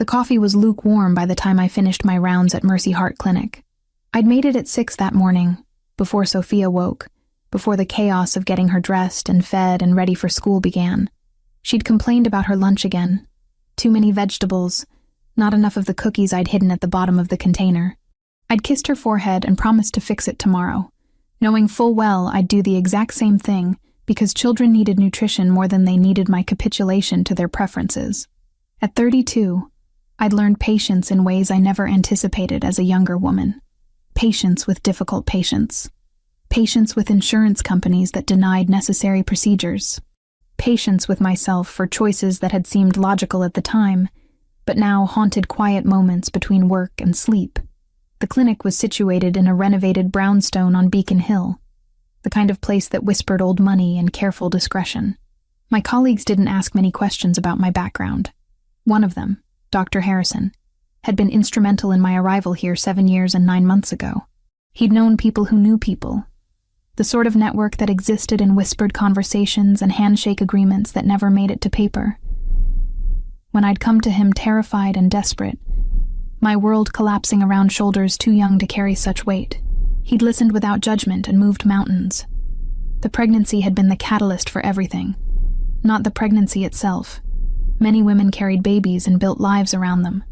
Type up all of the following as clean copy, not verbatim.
The coffee was lukewarm by the time I finished my rounds at Mercy Heart Clinic. I'd made it at 6 that morning, before Sophia woke, before the chaos of getting her dressed and fed and ready for school began. She'd complained about her lunch again. Too many vegetables, not enough of the cookies I'd hidden at the bottom of the container. I'd kissed her forehead and promised to fix it tomorrow, knowing full well I'd do the exact same thing because children needed nutrition more than they needed my capitulation to their preferences. At 32, I'd learned patience in ways I never anticipated as a younger woman. Patience with difficult patients. Patience with insurance companies that denied necessary procedures. Patience with myself for choices that had seemed logical at the time, but now haunted quiet moments between work and sleep. The clinic was situated in a renovated brownstone on Beacon Hill, the kind of place that whispered old money and careful discretion. My colleagues didn't ask many questions about my background. One of them, Dr. Harrison, had been instrumental in my arrival here 7 years and 9 months ago. He'd known people who knew people, the sort of network that existed in whispered conversations and handshake agreements that never made it to paper. When I'd come to him terrified and desperate, my world collapsing around shoulders too young to carry such weight, he'd listened without judgment and moved mountains. The pregnancy had been the catalyst for everything, not the pregnancy itself. Many women carried babies and built lives around them.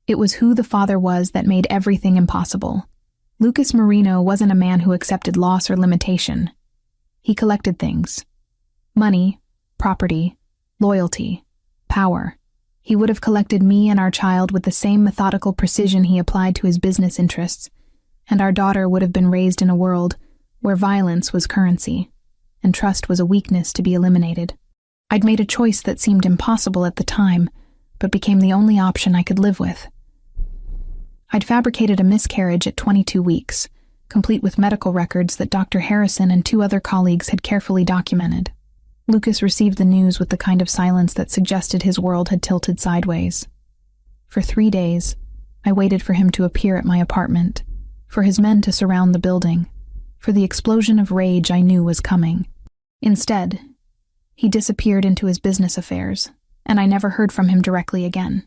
It was who the father was that made everything impossible. Lucas Marino wasn't a man who accepted loss or limitation. He collected things. Money, property, loyalty, power. He would have collected me and our child with the same methodical precision he applied to his business interests, and our daughter would have been raised in a world where violence was currency, and trust was a weakness to be eliminated. I'd made a choice that seemed impossible at the time, but became the only option I could live with. I'd fabricated a miscarriage at 22 weeks, complete with medical records that Dr. Harrison and 2 other colleagues had carefully documented. Lucas received the news with the kind of silence that suggested his world had tilted sideways. For 3 days, I waited for him to appear at my apartment, for his men to surround the building, for the explosion of rage I knew was coming. Instead, he disappeared into his business affairs, and I never heard from him directly again.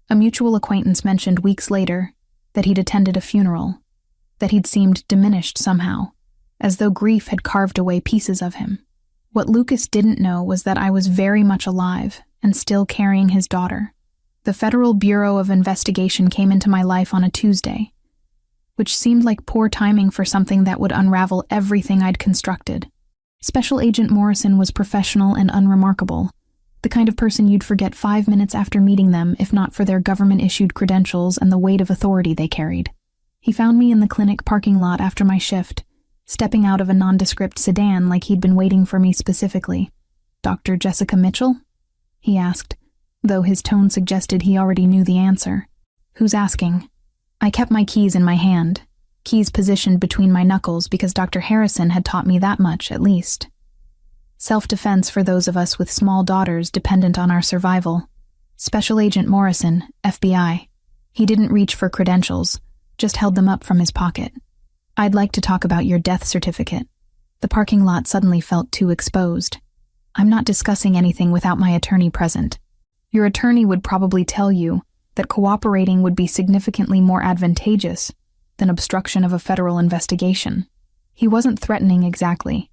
A mutual acquaintance mentioned weeks later that he'd attended a funeral, that he'd seemed diminished somehow, as though grief had carved away pieces of him. What Lucas didn't know was that I was very much alive and still carrying his daughter. The Federal Bureau of Investigation came into my life on a Tuesday, which seemed like poor timing for something that would unravel everything I'd constructed. Special Agent Morrison was professional and unremarkable, the kind of person you'd forget 5 minutes after meeting them if not for their government-issued credentials and the weight of authority they carried. He found me in the clinic parking lot after my shift, stepping out of a nondescript sedan like he'd been waiting for me specifically. "Dr. Jessica Mitchell?" he asked, though his tone suggested he already knew the answer. "Who's asking?" I kept my keys in my hand, keys positioned between my knuckles because Dr. Harrison had taught me that much, at least. Self-defense for those of us with small daughters dependent on our survival. Special Agent Morrison, FBI. He didn't reach for credentials, just held them up from his pocket. "I'd like to talk about your death certificate." The parking lot suddenly felt too exposed. "I'm not discussing anything without my attorney present. Your attorney would probably tell you that cooperating would be significantly more advantageous than obstruction of a federal investigation." He wasn't threatening exactly.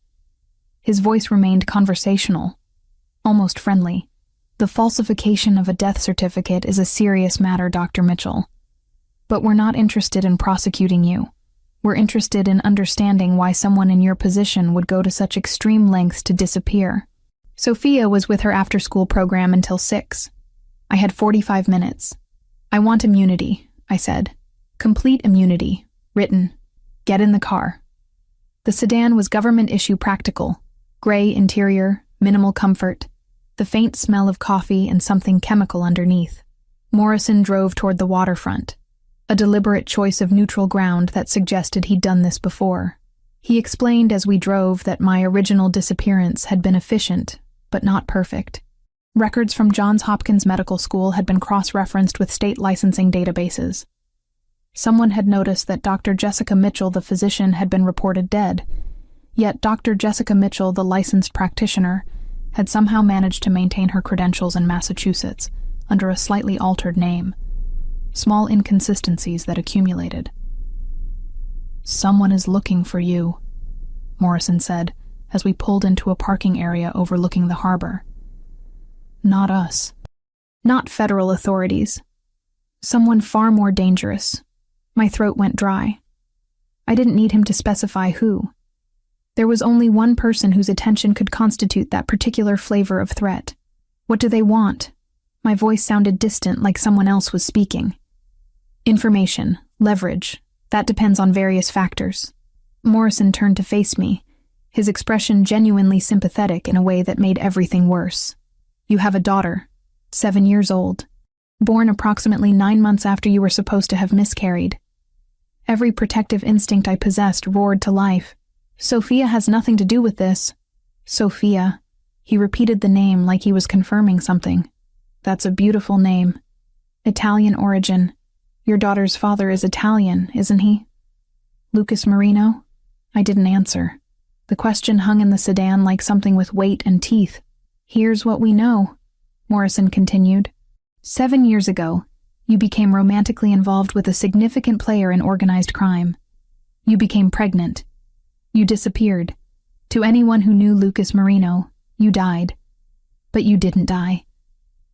His voice remained conversational, almost friendly. "The falsification of a death certificate is a serious matter, Dr. Mitchell. But we're not interested in prosecuting you. We're interested in understanding why someone in your position would go to such extreme lengths to disappear." Sophia was with her after-school program until 6. I had 45 minutes. "I want immunity," I said. "Complete immunity. Written. Get in the car." The sedan was government-issue practical. Gray interior, minimal comfort, the faint smell of coffee and something chemical underneath. Morrison drove toward the waterfront, a deliberate choice of neutral ground that suggested he'd done this before. He explained as we drove that my original disappearance had been efficient, but not perfect. Records from Johns Hopkins Medical School had been cross-referenced with state licensing databases. Someone had noticed that Dr. Jessica Mitchell, the physician, had been reported dead, yet Dr. Jessica Mitchell, the licensed practitioner, had somehow managed to maintain her credentials in Massachusetts, under a slightly altered name. Small inconsistencies that accumulated. "Someone is looking for you," Morrison said as we pulled into a parking area overlooking the harbor. "Not us. Not federal authorities. Someone far more dangerous." My throat went dry. I didn't need him to specify who. There was only one person whose attention could constitute that particular flavor of threat. "What do they want?" My voice sounded distant, like someone else was speaking. "Information, leverage, that depends on various factors." Morrison turned to face me, his expression genuinely sympathetic in a way that made everything worse. "You have a daughter, 7 years old, born approximately 9 months after you were supposed to have miscarried." Every protective instinct I possessed roared to life. "Sophia has nothing to do with this." "Sophia." He repeated the name like he was confirming something. "That's a beautiful name. Italian origin. Your daughter's father is Italian, isn't he?" "Lucas Marino?" I didn't answer. The question hung in the sedan like something with weight and teeth. "Here's what we know," Morrison continued. 7 years ago, you became romantically involved with a significant player in organized crime. You became pregnant. You disappeared. To anyone who knew Lucas Marino, you died. But you didn't die.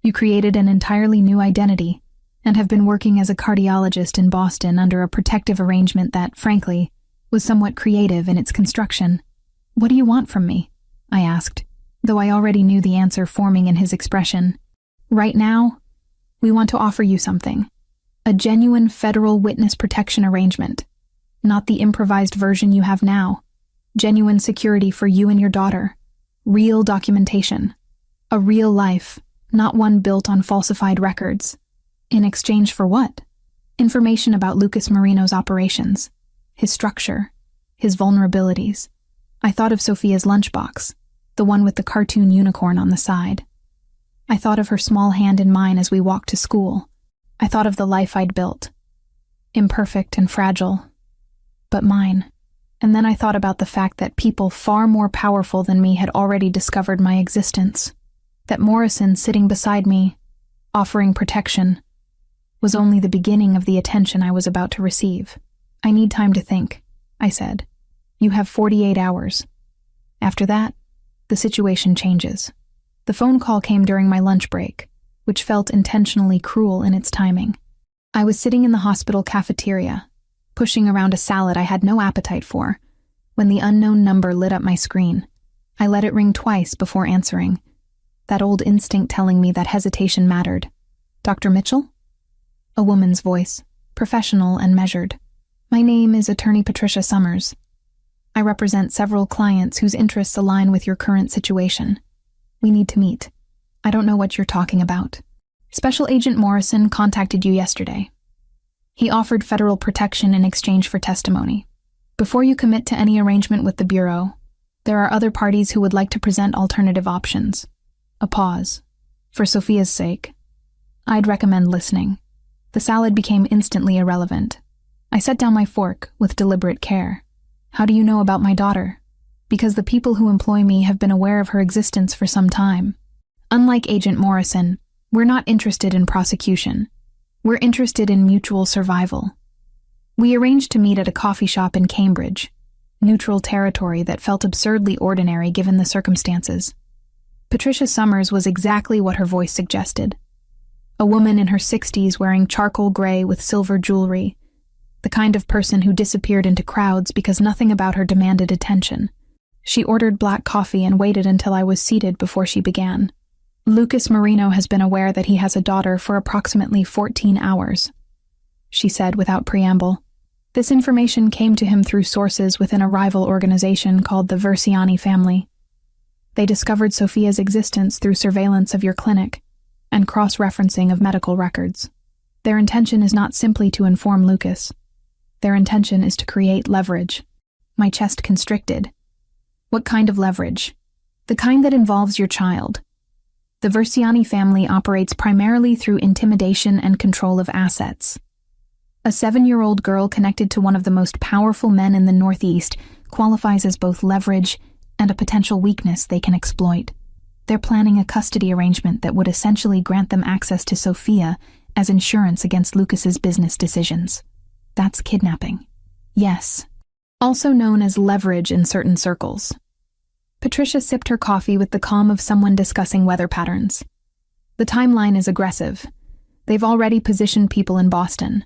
You created an entirely new identity and have been working as a cardiologist in Boston under a protective arrangement that, frankly, was somewhat creative in its construction. "What do you want from me?" I asked, though I already knew the answer forming in his expression. "Right now, we want to offer you something. A genuine federal witness protection arrangement. Not the improvised version you have now. Genuine security for you and your daughter. Real documentation. A real life, not one built on falsified records." "In exchange for what?" "Information about Lucas Marino's operations. His structure. His vulnerabilities." I thought of Sophia's lunchbox, the one with the cartoon unicorn on the side. I thought of her small hand in mine as we walked to school. I thought of the life I'd built. Imperfect and fragile, but mine. And then I thought about the fact that people far more powerful than me had already discovered my existence. That Morrison sitting beside me, offering protection, was only the beginning of the attention I was about to receive. "I need time to think," I said. "You have 48 hours. After that, the situation changes." The phone call came during my lunch break, which felt intentionally cruel in its timing. I was sitting in the hospital cafeteria, pushing around a salad I had no appetite for, when the unknown number lit up my screen. I let it ring twice before answering, that old instinct telling me that hesitation mattered. "Dr. Mitchell?" A woman's voice, professional and measured. "My name is Attorney Patricia Summers. I represent several clients whose interests align with your current situation. We need to meet. I don't know what you're talking about. Special Agent Morrison contacted you yesterday. He offered federal protection in exchange for testimony. Before you commit to any arrangement with the Bureau, there are other parties who would like to present alternative options." A pause. "For Sophia's sake, I'd recommend listening." The salad became instantly irrelevant. I set down my fork with deliberate care. "How do you know about my daughter?" "Because the people who employ me have been aware of her existence for some time. Unlike Agent Morrison, we're not interested in prosecution. We're interested in mutual survival." We arranged to meet at a coffee shop in Cambridge, neutral territory that felt absurdly ordinary given the circumstances. Patricia Summers was exactly what her voice suggested. A woman in her 60s wearing charcoal gray with silver jewelry, the kind of person who disappeared into crowds because nothing about her demanded attention. She ordered black coffee and waited until I was seated before she began. "Lucas Marino has been aware that he has a daughter for approximately 14 hours, she said without preamble. "This information came to him through sources within a rival organization called the Versiani family. They discovered Sophia's existence through surveillance of your clinic and cross-referencing of medical records. Their intention is not simply to inform Lucas. Their intention is to create leverage." My chest constricted. "What kind of leverage?" "The kind that involves your child. The Versiani family operates primarily through intimidation and control of assets. A 7-year-old girl connected to one of the most powerful men in the Northeast qualifies as both leverage and a potential weakness they can exploit. They're planning a custody arrangement that would essentially grant them access to Sophia as insurance against Lucas's business decisions. That's kidnapping. Yes. Also known as leverage in certain circles. Patricia sipped her coffee with the calm of someone discussing weather patterns. The timeline is aggressive. They've already positioned people in Boston.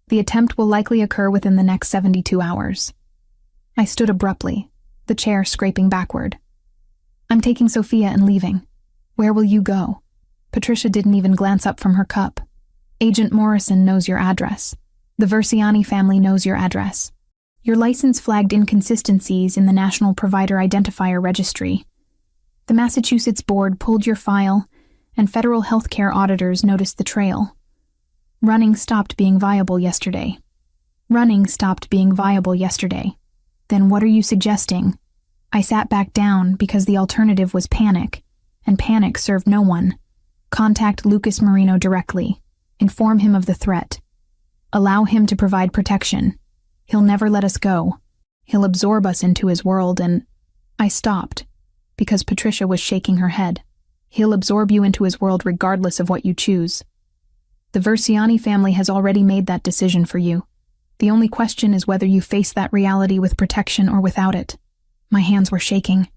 The attempt will likely occur within the next 72 hours. I stood abruptly, the chair scraping backward. I'm taking Sophia and leaving. Where will you go? Patricia didn't even glance up from her cup. Agent Morrison knows your address. The Versiani family knows your address. Your license flagged inconsistencies in the National Provider Identifier Registry. The Massachusetts Board pulled your file, and federal healthcare auditors noticed the trail. Running stopped being viable yesterday. Then what are you suggesting? I sat back down because the alternative was panic, and panic served no one. Contact Lucas Marino directly. Inform him of the threat. Allow him to provide protection. He'll never let us go. He'll absorb us into his world and... I stopped, because Patricia was shaking her head. He'll absorb you into his world regardless of what you choose. The Versiani family has already made that decision for you. The only question is whether you face that reality with protection or without it. My hands were shaking.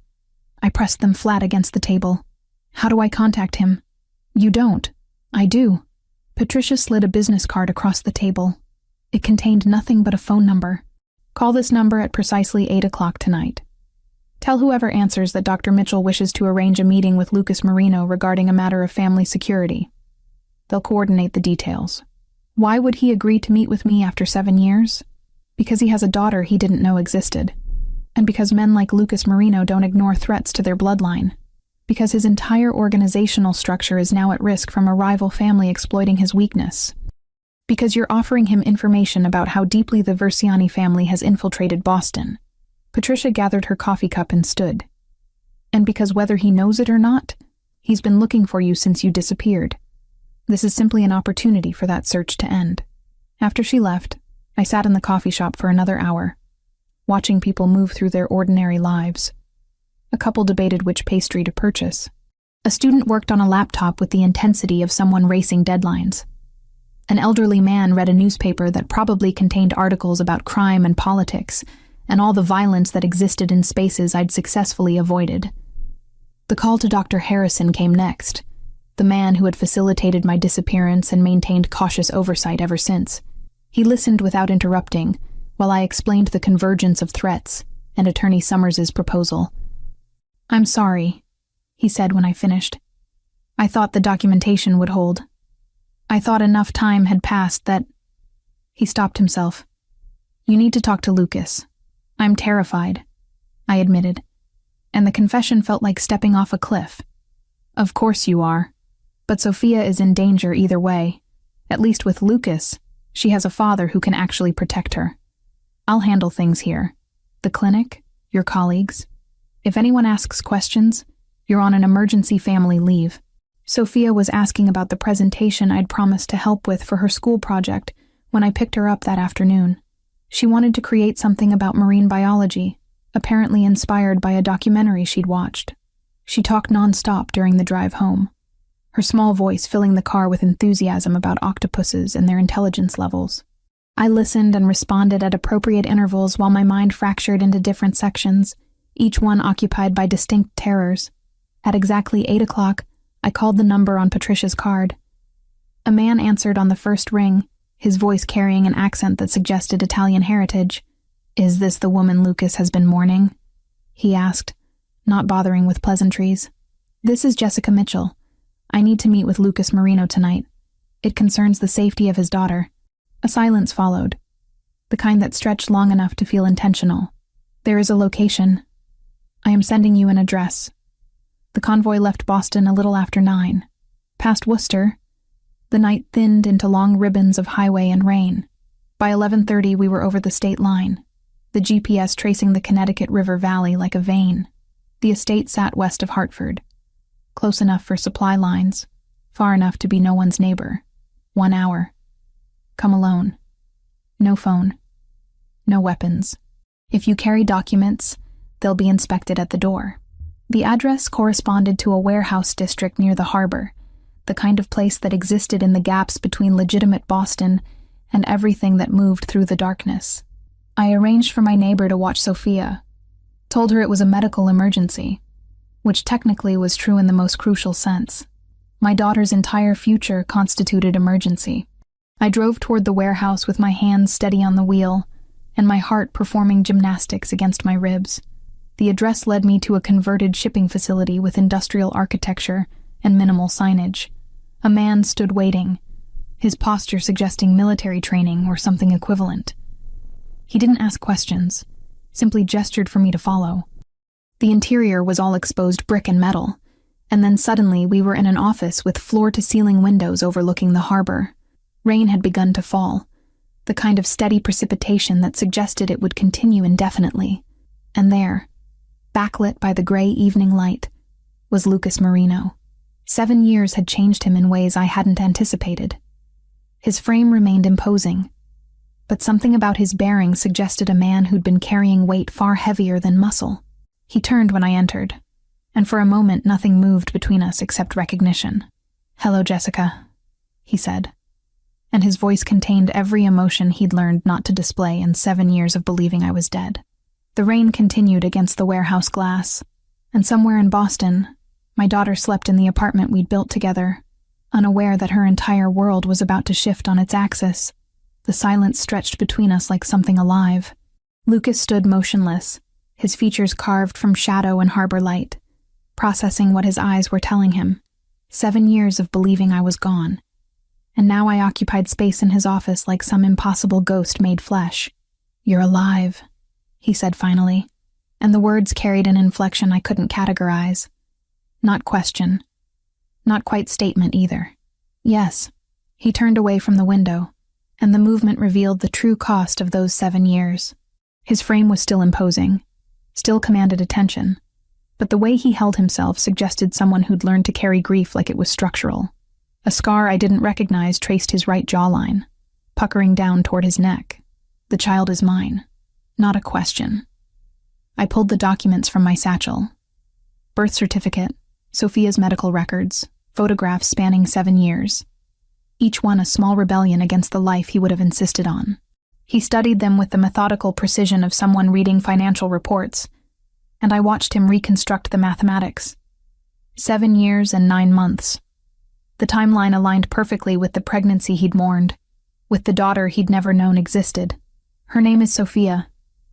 I pressed them flat against the table. How do I contact him? You don't. I do. Patricia slid a business card across the table. It contained nothing but a phone number. Call this number at precisely 8 o'clock tonight. Tell whoever answers that Dr. Mitchell wishes to arrange a meeting with Lucas Marino regarding a matter of family security. They'll coordinate the details. Why would he agree to meet with me after 7 years? Because he has a daughter he didn't know existed. And because men like Lucas Marino don't ignore threats to their bloodline. Because his entire organizational structure is now at risk from a rival family exploiting his weakness. Because you're offering him information about how deeply the Versiani family has infiltrated Boston. Patricia gathered her coffee cup and stood. And because whether he knows it or not, he's been looking for you since you disappeared. This is simply an opportunity for that search to end. After she left, I sat in the coffee shop for another hour, watching people move through their ordinary lives. A couple debated which pastry to purchase. A student worked on a laptop with the intensity of someone racing deadlines. An elderly man read a newspaper that probably contained articles about crime and politics, and all the violence that existed in spaces I'd successfully avoided. The call to Dr. Harrison came next, the man who had facilitated my disappearance and maintained cautious oversight ever since. He listened without interrupting, while I explained the convergence of threats and Attorney Summers's proposal. "I'm sorry," he said when I finished. "I thought the documentation would hold. I thought enough time had passed that..." He stopped himself. "You need to talk to Lucas. I'm terrified," I admitted, and the confession felt like stepping off a cliff. "Of course you are. But Sophia is in danger either way. At least with Lucas, she has a father who can actually protect her. I'll handle things here. The clinic, your colleagues. If anyone asks questions, you're on an emergency family leave." Sophia was asking about the presentation I'd promised to help with for her school project when I picked her up that afternoon. She wanted to create something about marine biology, apparently inspired by a documentary she'd watched. She talked nonstop during the drive home, her small voice filling the car with enthusiasm about octopuses and their intelligence levels. I listened and responded at appropriate intervals while my mind fractured into different sections, each one occupied by distinct terrors. At exactly 8 o'clock, I called the number on Patricia's card. A man answered on the first ring, his voice carrying an accent that suggested Italian heritage. "Is this the woman Lucas has been mourning?" he asked, not bothering with pleasantries. "This is Jessica Mitchell. I need to meet with Lucas Marino tonight. It concerns the safety of his daughter." A silence followed, the kind that stretched long enough to feel intentional. "There is a location. I am sending you an address." The convoy left Boston a little after 9. Past Worcester, the night thinned into long ribbons of highway and rain. By 11:30 we were over the state line, the GPS tracing the Connecticut River Valley like a vein. The estate sat west of Hartford, close enough for supply lines, far enough to be no one's neighbor. 1 hour. Come alone. No phone. No weapons. If you carry documents, they'll be inspected at the door. The address corresponded to a warehouse district near the harbor, the kind of place that existed in the gaps between legitimate Boston and everything that moved through the darkness. I arranged for my neighbor to watch Sophia, told her it was a medical emergency, which technically was true in the most crucial sense. My daughter's entire future constituted emergency. I drove toward the warehouse with my hands steady on the wheel and my heart performing gymnastics against my ribs. The address led me to a converted shipping facility with industrial architecture and minimal signage. A man stood waiting, his posture suggesting military training or something equivalent. He didn't ask questions, simply gestured for me to follow. The interior was all exposed brick and metal, and then suddenly we were in an office with floor-to-ceiling windows overlooking the harbor. Rain had begun to fall, the kind of steady precipitation that suggested it would continue indefinitely. And there, backlit by the gray evening light, was Lucas Marino. 7 years had changed him in ways I hadn't anticipated. His frame remained imposing, but something about his bearing suggested a man who'd been carrying weight far heavier than muscle. He turned when I entered, and for a moment nothing moved between us except recognition. "Hello, Jessica," he said, and his voice contained every emotion he'd learned not to display in 7 years of believing I was dead. The rain continued against the warehouse glass, and somewhere in Boston, my daughter slept in the apartment we'd built together, unaware that her entire world was about to shift on its axis. The silence stretched between us like something alive. Lucas stood motionless, his features carved from shadow and harbor light, processing what his eyes were telling him. 7 years of believing I was gone, and now I occupied space in his office like some impossible ghost made flesh. "You're alive," he said finally, and the words carried an inflection I couldn't categorize. Not question. Not quite statement either. "Yes." He turned away from the window, and the movement revealed the true cost of those 7 years. His frame was still imposing, still commanded attention, but the way he held himself suggested someone who'd learned to carry grief like it was structural. A scar I didn't recognize traced his right jawline, puckering down toward his neck. "The child is mine." Not a question. I pulled the documents from my satchel. Birth certificate, Sophia's medical records, photographs spanning 7 years. Each one a small rebellion against the life he would have insisted on. He studied them with the methodical precision of someone reading financial reports, and I watched him reconstruct the mathematics. 7 years and 9 months. The timeline aligned perfectly with the pregnancy he'd mourned, with the daughter he'd never known existed. "Her name is Sophia,"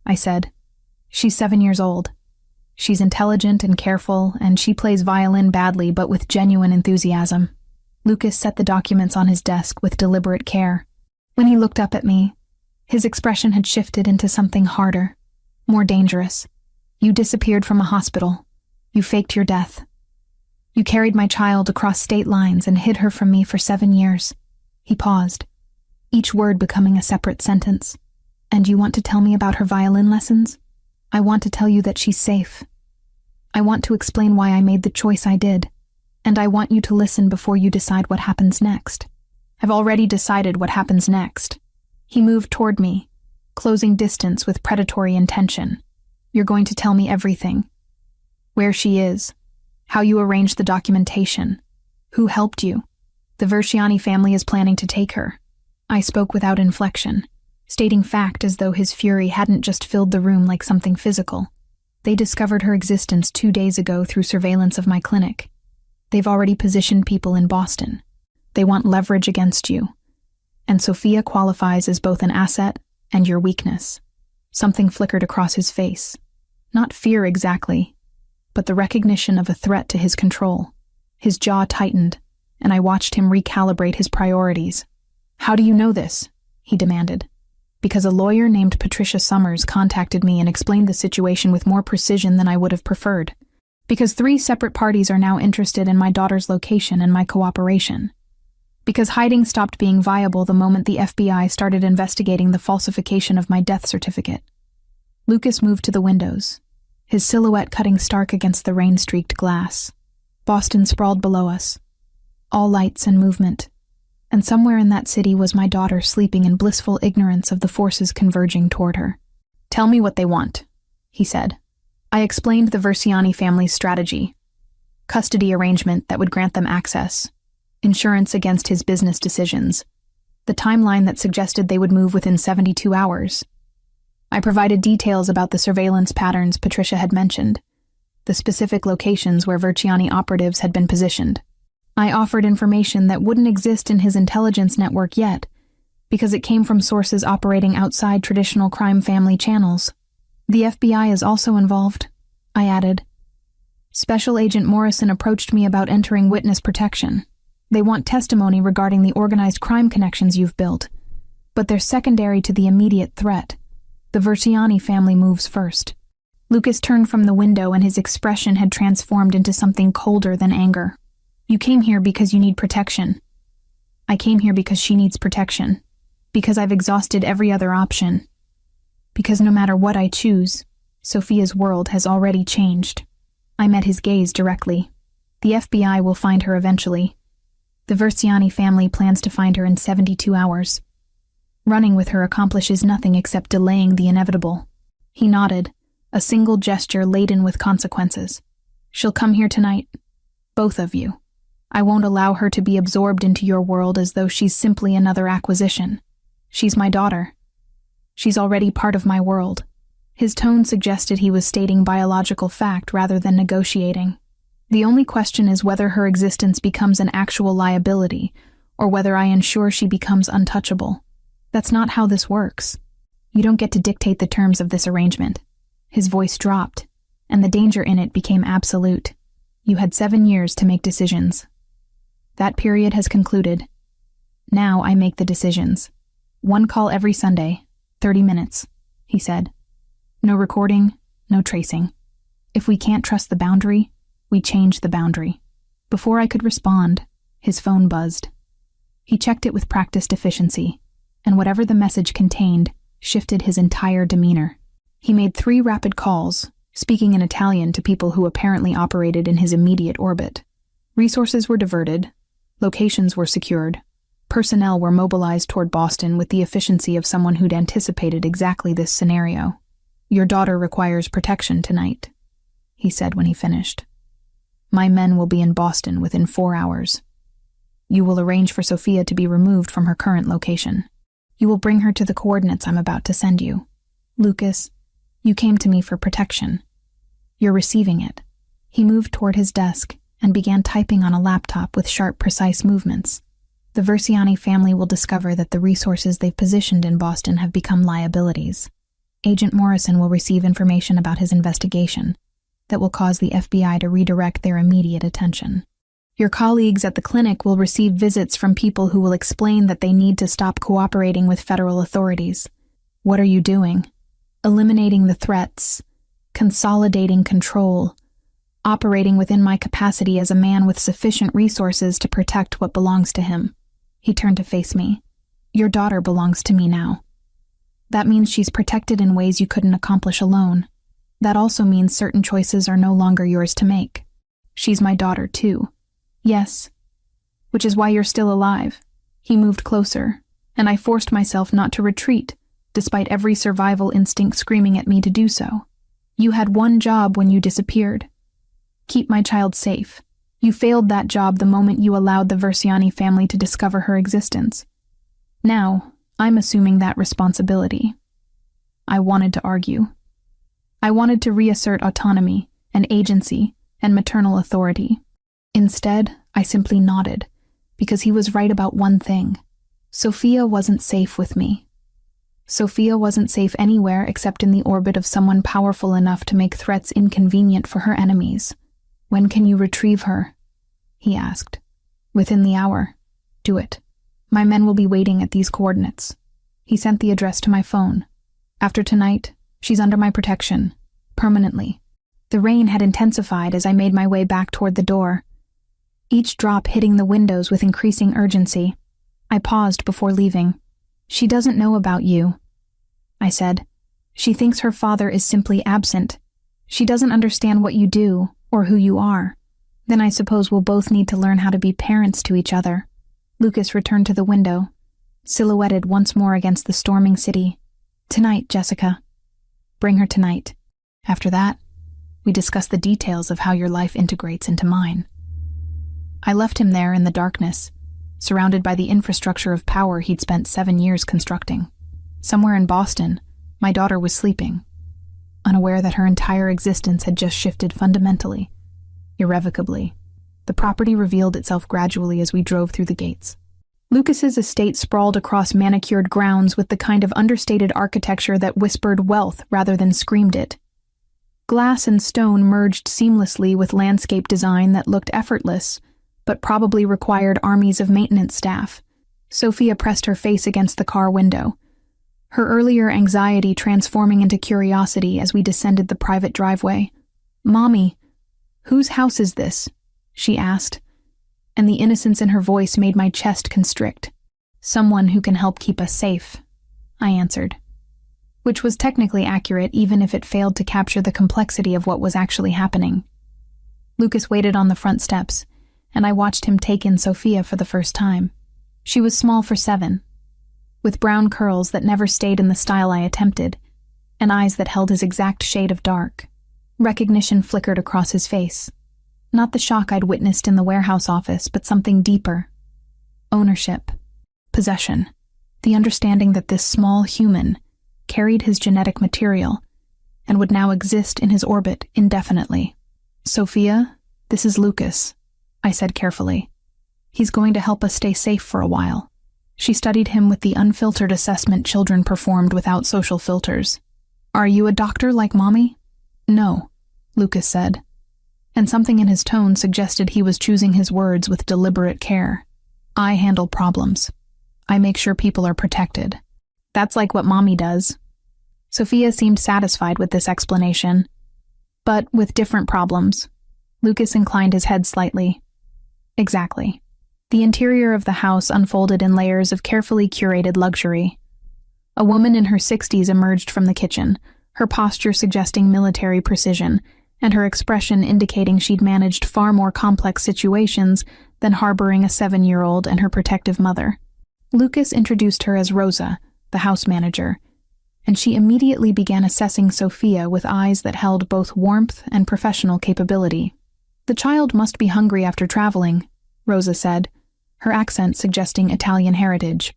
I said. "She's 7 years old. She's intelligent and careful, and she plays violin badly but with genuine enthusiasm." Lucas set the documents on his desk with deliberate care. When he looked up at me, his expression had shifted into something harder, more dangerous. "You disappeared from a hospital. You faked your death. You carried my child across state lines and hid her from me for 7 years. He paused, each word becoming a separate sentence. "And you want to tell me about her violin lessons? I want to tell you that she's safe. I want to explain why I made the choice I did. And I want you to listen before you decide what happens next." "I've already decided what happens next." He moved toward me, closing distance with predatory intention. "You're going to tell me everything. Where she is, how you arranged the documentation, who helped you. The Versiani family is planning to take her." I spoke without inflection, stating fact as though his fury hadn't just filled the room like something physical. "They discovered her existence 2 days ago through surveillance of my clinic. They've already positioned people in Boston. They want leverage against you. And Sophia qualifies as both an asset and your weakness." Something flickered across his face. Not fear exactly, but the recognition of a threat to his control. His jaw tightened, and I watched him recalibrate his priorities. "How do you know this?" he demanded. "Because a lawyer named Patricia Summers contacted me and explained the situation with more precision than I would have preferred. Because 3 separate parties are now interested in my daughter's location and my cooperation. Because hiding stopped being viable the moment the FBI started investigating the falsification of my death certificate." Lucas moved to the windows, his silhouette cutting stark against the rain-streaked glass. Boston sprawled below us, all lights and movement, and somewhere in that city was my daughter sleeping in blissful ignorance of the forces converging toward her. "Tell me what they want," he said. I explained the Versiani family's strategy: custody arrangement that would grant them access, insurance against his business decisions, the timeline that suggested they would move within 72 hours. I provided details about the surveillance patterns Patricia had mentioned, the specific locations where Versiani operatives had been positioned. I offered information that wouldn't exist in his intelligence network yet, because it came from sources operating outside traditional crime family channels. The FBI is also involved, I added. Special Agent Morrison approached me about entering witness protection. They want testimony regarding the organized crime connections you've built, but they're secondary to the immediate threat. The Versiani family moves first. Lucas turned from the window and his expression had transformed into something colder than anger. You came here because you need protection. I came here because she needs protection. Because I've exhausted every other option. Because no matter what I choose, Sophia's world has already changed. I met his gaze directly. The FBI will find her eventually. The Versiani family plans to find her in 72 hours. Running with her accomplishes nothing except delaying the inevitable. He nodded, a single gesture laden with consequences. She'll come here tonight. Both of you. I won't allow her to be absorbed into your world as though she's simply another acquisition. She's my daughter. She's already part of my world. His tone suggested he was stating biological fact rather than negotiating. The only question is whether her existence becomes an actual liability, or whether I ensure she becomes untouchable. That's not how this works. You don't get to dictate the terms of this arrangement. His voice dropped, and the danger in it became absolute. You had 7 years to make decisions. That period has concluded. Now I make the decisions. 1 call every Sunday, 30 minutes, he said. No recording, no tracing. If we can't trust the boundary, we change the boundary. Before I could respond, his phone buzzed. He checked it with practiced efficiency, and whatever the message contained shifted his entire demeanor. He made 3 rapid calls, speaking in Italian to people who apparently operated in his immediate orbit. Resources were diverted, locations were secured, personnel were mobilized toward Boston with the efficiency of someone who'd anticipated exactly this scenario. Your daughter requires protection tonight, he said when he finished. My men will be in Boston within 4 hours. You will arrange for Sophia to be removed from her current location. You will bring her to the coordinates I'm about to send you. Lucas, you came to me for protection. You're receiving it. He moved toward his desk and began typing on a laptop with sharp, precise movements. The Versiani family will discover that the resources they've positioned in Boston have become liabilities. Agent Morrison will receive information about his investigation that will cause the FBI to redirect their immediate attention. Your colleagues at the clinic will receive visits from people who will explain that they need to stop cooperating with federal authorities. What are you doing? Eliminating the threats, consolidating control, operating within my capacity as a man with sufficient resources to protect what belongs to him. He turned to face me. Your daughter belongs to me now. That means she's protected in ways you couldn't accomplish alone. That also means certain choices are no longer yours to make. She's my daughter, too. Yes. Which is why you're still alive. He moved closer, and I forced myself not to retreat, despite every survival instinct screaming at me to do so. You had one job when you disappeared. Keep my child safe. You failed that job the moment you allowed the Versiani family to discover her existence. Now, I'm assuming that responsibility. I wanted to argue. I wanted to reassert autonomy and agency and maternal authority. Instead, I simply nodded, because he was right about one thing. Sophia wasn't safe with me. Sophia wasn't safe anywhere except in the orbit of someone powerful enough to make threats inconvenient for her enemies. When can you retrieve her? He asked. Within the hour. Do it. My men will be waiting at these coordinates. He sent the address to my phone. After tonight, she's under my protection. Permanently. The rain had intensified as I made my way back toward the door, each drop hitting the windows with increasing urgency. I paused before leaving. She doesn't know about you, I said. She thinks her father is simply absent. She doesn't understand what you do or who you are. Then I suppose we'll both need to learn how to be parents to each other. Lucas returned to the window, silhouetted once more against the storming city. Tonight, Jessica. Bring her tonight. After that, We discussed the details of how your life integrates into mine. I left him there in the darkness, surrounded by the infrastructure of power he'd spent 7 years constructing. Somewhere in Boston, my daughter was sleeping, unaware that her entire existence had just shifted fundamentally, irrevocably. The property revealed itself gradually as we drove through the gates. Lucas's estate sprawled across manicured grounds with the kind of understated architecture that whispered wealth rather than screamed it. Glass and stone merged seamlessly with landscape design that looked effortless, but probably required armies of maintenance staff. Sophia pressed her face against the car window, her earlier anxiety transforming into curiosity as we descended the private driveway. "Mommy, whose house is this?" she asked, and the innocence in her voice made my chest constrict. "Someone who can help keep us safe," I answered, which was technically accurate even if it failed to capture the complexity of what was actually happening. Lucas waited on the front steps, and I watched him take in Sophia for the first time. She was small for 7, with brown curls that never stayed in the style I attempted, and eyes that held his exact shade of dark. Recognition flickered across his face. Not the shock I'd witnessed in the warehouse office, but something deeper. Ownership. Possession. The understanding that this small human carried his genetic material and would now exist in his orbit indefinitely. "Sophia, this is Lucas," I said carefully. "He's going to help us stay safe for a while." She studied him with the unfiltered assessment children performed without social filters. "Are you a doctor like Mommy?" "No," Lucas said, and something in his tone suggested he was choosing his words with deliberate care. "I handle problems. I make sure people are protected." "That's like what Mommy does." Sophia seemed satisfied with this explanation, but with different problems. Lucas inclined his head slightly. "Exactly." The interior of the house unfolded in layers of carefully curated luxury. A woman in her 60s emerged from the kitchen, her posture suggesting military precision, and her expression indicating she'd managed far more complex situations than harboring a 7-year-old and her protective mother. Lucas introduced her as Rosa, the house manager, and she immediately began assessing Sophia with eyes that held both warmth and professional capability. "The child must be hungry after traveling," Rosa said, her accent suggesting Italian heritage.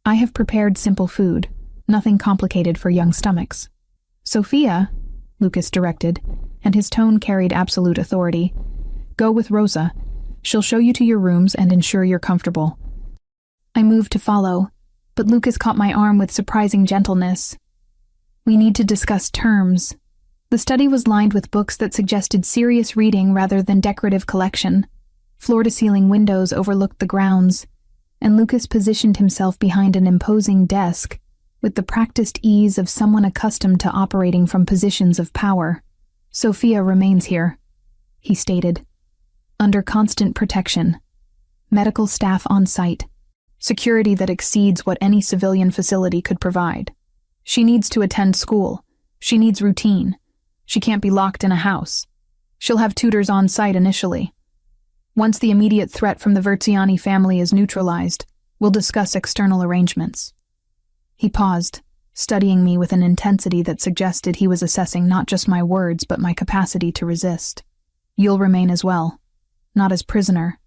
"I have prepared simple food, nothing complicated for young stomachs." "Sophia," Lucas directed, and his tone carried absolute authority, "go with Rosa. She'll show you to your rooms and ensure you're comfortable." I moved to follow, but Lucas caught my arm with surprising gentleness. "We need to discuss terms." The study was lined with books that suggested serious reading rather than decorative collection. Floor-to-ceiling windows overlooked the grounds, and Lucas positioned himself behind an imposing desk with the practiced ease of someone accustomed to operating from positions of power. "Sophia remains here," he stated, "under constant protection. Medical staff on site. Security that exceeds what any civilian facility could provide. She needs to attend school. She needs routine. She can't be locked in a house. She'll have tutors on site initially. Once the immediate threat from the Verziani family is neutralized, we'll discuss external arrangements." He paused, studying me with an intensity that suggested he was assessing not just my words but my capacity to resist. "You'll remain as well. Not as prisoner.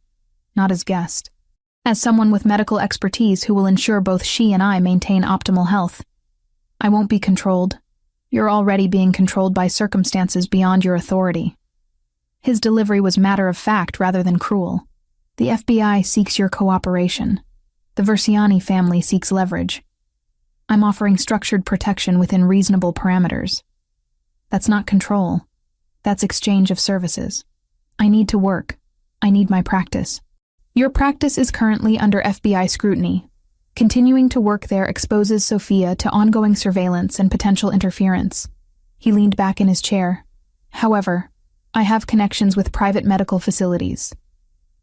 Not as guest. As someone with medical expertise who will ensure both she and I maintain optimal health. I won't be controlled. You're already being controlled by circumstances beyond your authority." His delivery was matter-of-fact rather than cruel. "The FBI seeks your cooperation. The Verziani family seeks leverage. I'm offering structured protection within reasonable parameters. That's not control. That's exchange of services. I need to work. I need my practice. Your practice is currently under FBI scrutiny. Continuing to work there exposes Sophia to ongoing surveillance and potential interference." He leaned back in his chair. "However, I have connections with private medical facilities.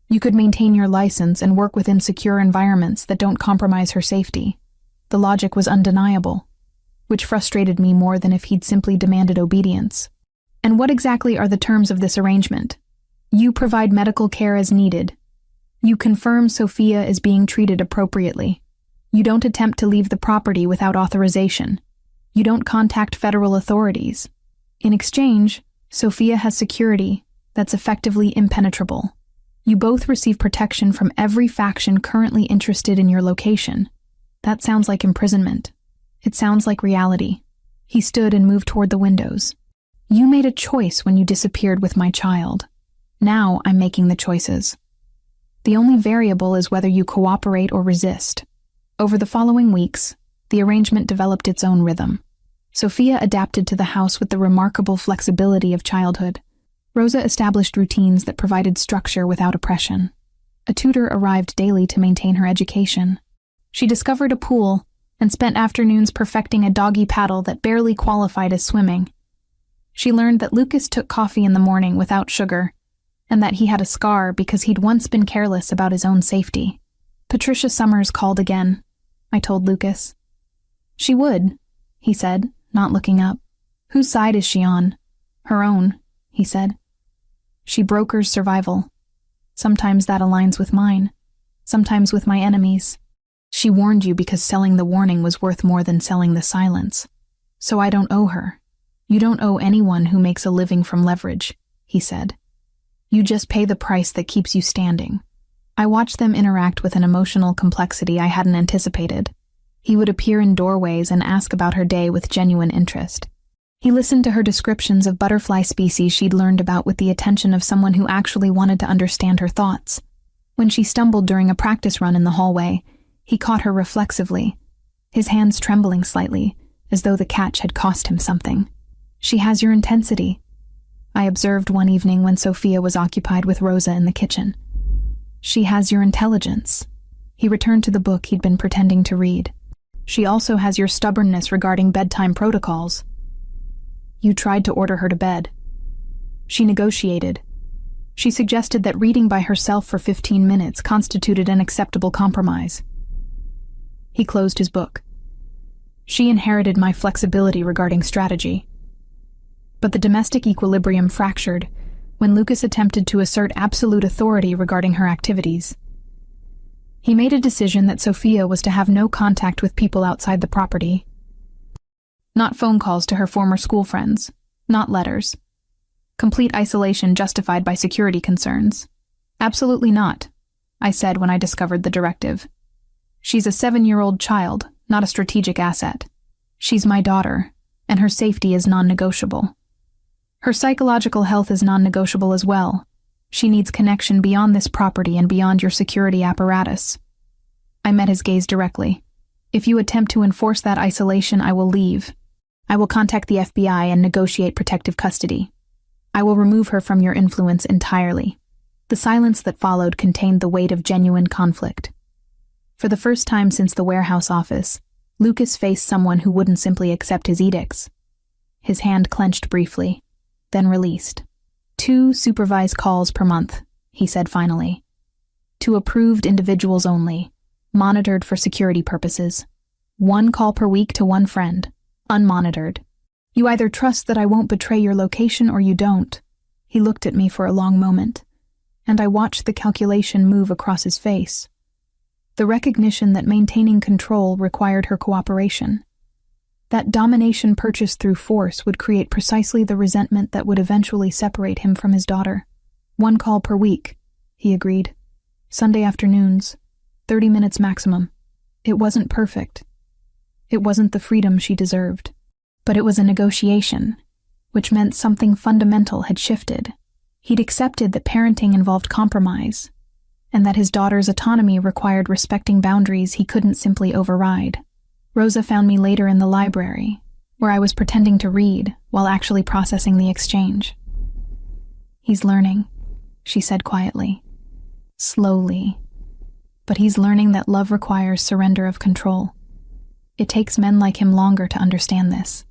You could maintain your license and work within secure environments that don't compromise her safety." The logic was undeniable, which frustrated me more than if he'd simply demanded obedience. "And what exactly are the terms of this arrangement? You provide medical care as needed. You confirm Sophia is being treated appropriately. You don't attempt to leave the property without authorization. You don't contact federal authorities. In exchange, Sophia has security that's effectively impenetrable. You both receive protection from every faction currently interested in your location. That sounds like imprisonment. It sounds like reality. He stood and moved toward the windows. You made a choice when you disappeared with my child. Now I'm making the choices. The only variable is whether you cooperate or resist. Over the following weeks, the arrangement developed its own rhythm. Sophia adapted to the house with the remarkable flexibility of childhood. Rosa established routines that provided structure without oppression. A tutor arrived daily to maintain her education. She discovered a pool and spent afternoons perfecting a doggy paddle that barely qualified as swimming. She learned that Lucas took coffee in the morning without sugar, and that he had a scar because he'd once been careless about his own safety. Patricia Summers called again, I told Lucas. She would, he said, not looking up. Whose side is she on? Her own, he said. She brokers survival. Sometimes that aligns with mine, sometimes with my enemies. She warned you because selling the warning was worth more than selling the silence. So I don't owe her. You don't owe anyone who makes a living from leverage, he said. You just pay the price that keeps you standing. I watched them interact with an emotional complexity I hadn't anticipated. He would appear in doorways and ask about her day with genuine interest. He listened to her descriptions of butterfly species she'd learned about with the attention of someone who actually wanted to understand her thoughts. When she stumbled during a practice run in the hallway, he caught her reflexively, his hands trembling slightly, as though the catch had cost him something. She has your intensity, I observed one evening when Sophia was occupied with Rosa in the kitchen. She has your intelligence. He returned to the book he'd been pretending to read. She also has your stubbornness regarding bedtime protocols. You tried to order her to bed. She negotiated. She suggested that reading by herself for 15 minutes constituted an acceptable compromise. He closed his book. She inherited my flexibility regarding strategy. But the domestic equilibrium fractured when Lucas attempted to assert absolute authority regarding her activities. He made a decision that Sophia was to have no contact with people outside the property. Not phone calls to her former school friends, not letters. Complete isolation justified by security concerns. Absolutely not, I said when I discovered the directive. She's a 7-year-old child, not a strategic asset. She's my daughter, and her safety is non-negotiable. Her psychological health is non-negotiable as well. She needs connection beyond this property and beyond your security apparatus. I met his gaze directly. If you attempt to enforce that isolation, I will leave. I will contact the FBI and negotiate protective custody. I will remove her from your influence entirely. The silence that followed contained the weight of genuine conflict. For the first time since the warehouse office, Lucas faced someone who wouldn't simply accept his edicts. His hand clenched briefly, then released. 2 supervised calls per month, he said finally. To approved individuals only, monitored for security purposes. 1 call per week to 1 friend, unmonitored. You either trust that I won't betray your location or you don't. He looked at me for a long moment, and I watched the calculation move across his face. The recognition that maintaining control required her cooperation. That domination purchased through force would create precisely the resentment that would eventually separate him from his daughter. 1 call per week, he agreed. Sunday afternoons, 30 minutes maximum. It wasn't perfect. It wasn't the freedom she deserved. But it was a negotiation, which meant something fundamental had shifted. He'd accepted that parenting involved compromise, and that his daughter's autonomy required respecting boundaries he couldn't simply override. Rosa found me later in the library, where I was pretending to read while actually processing the exchange. He's learning, she said quietly. Slowly. But he's learning that love requires surrender of control. It takes men like him longer to understand this.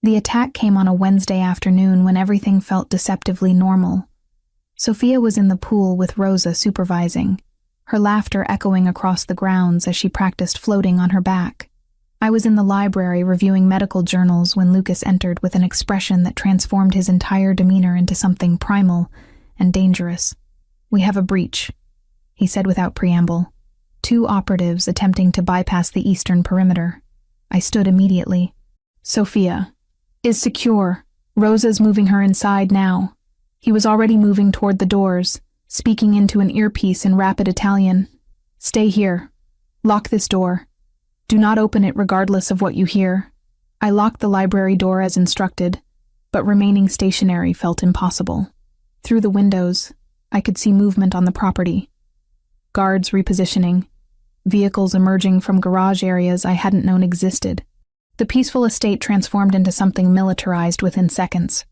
The attack came on a Wednesday afternoon when everything felt deceptively normal. Sophia was in the pool with Rosa supervising, her laughter echoing across the grounds as she practiced floating on her back. I was in the library reviewing medical journals when Lucas entered with an expression that transformed his entire demeanor into something primal and dangerous. We have a breach, he said without preamble. 2 operatives attempting to bypass the eastern perimeter. I stood immediately. Sophia is secure, Rosa's moving her inside now. He was already moving toward the doors, speaking into an earpiece in rapid Italian. Stay here. Lock this door. Do not open it regardless of what you hear. I locked the library door as instructed, but remaining stationary felt impossible. Through the windows, I could see movement on the property. Guards repositioning, vehicles emerging from garage areas I hadn't known existed. The peaceful estate transformed into something militarized within seconds.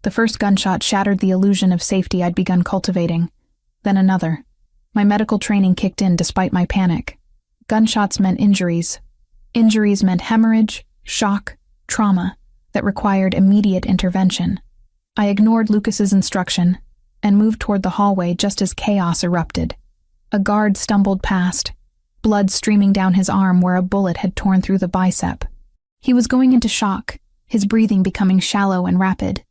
The first gunshot shattered the illusion of safety I'd begun cultivating. Then another. My medical training kicked in despite my panic. Gunshots meant injuries. Injuries meant hemorrhage, shock, trauma that required immediate intervention. I ignored Lucas's instruction and moved toward the hallway just as chaos erupted. A guard stumbled past, blood streaming down his arm where a bullet had torn through the bicep. He was going into shock, his breathing becoming shallow and rapid.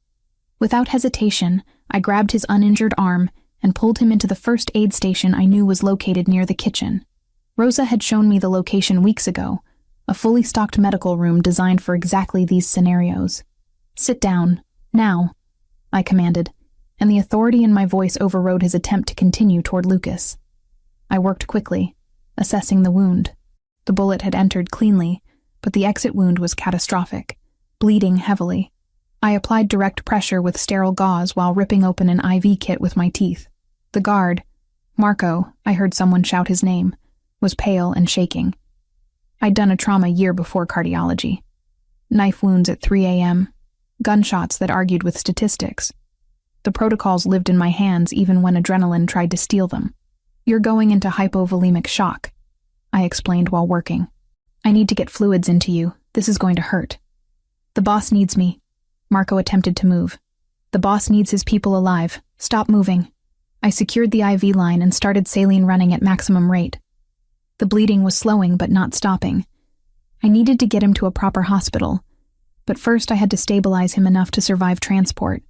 Without hesitation, I grabbed his uninjured arm and pulled him into the first aid station I knew was located near the kitchen. Rosa had shown me the location weeks ago, a fully stocked medical room designed for exactly these scenarios. Sit down, now, I commanded, and the authority in my voice overrode his attempt to continue toward Lucas. I worked quickly, assessing the wound. The bullet had entered cleanly, but the exit wound was catastrophic, bleeding heavily. I applied direct pressure with sterile gauze while ripping open an IV kit with my teeth. The guard, Marco, I heard someone shout his name, was pale and shaking. I'd done a trauma year before cardiology. Knife wounds at 3 a.m., gunshots that argued with statistics. The protocols lived in my hands even when adrenaline tried to steal them. You're going into hypovolemic shock, I explained while working. I need to get fluids into you. This is going to hurt. The boss needs me. Marco attempted to move. The boss needs his people alive. Stop moving. I secured the IV line and started saline running at maximum rate. The bleeding was slowing but not stopping. I needed to get him to a proper hospital, but first I had to stabilize him enough to survive transport.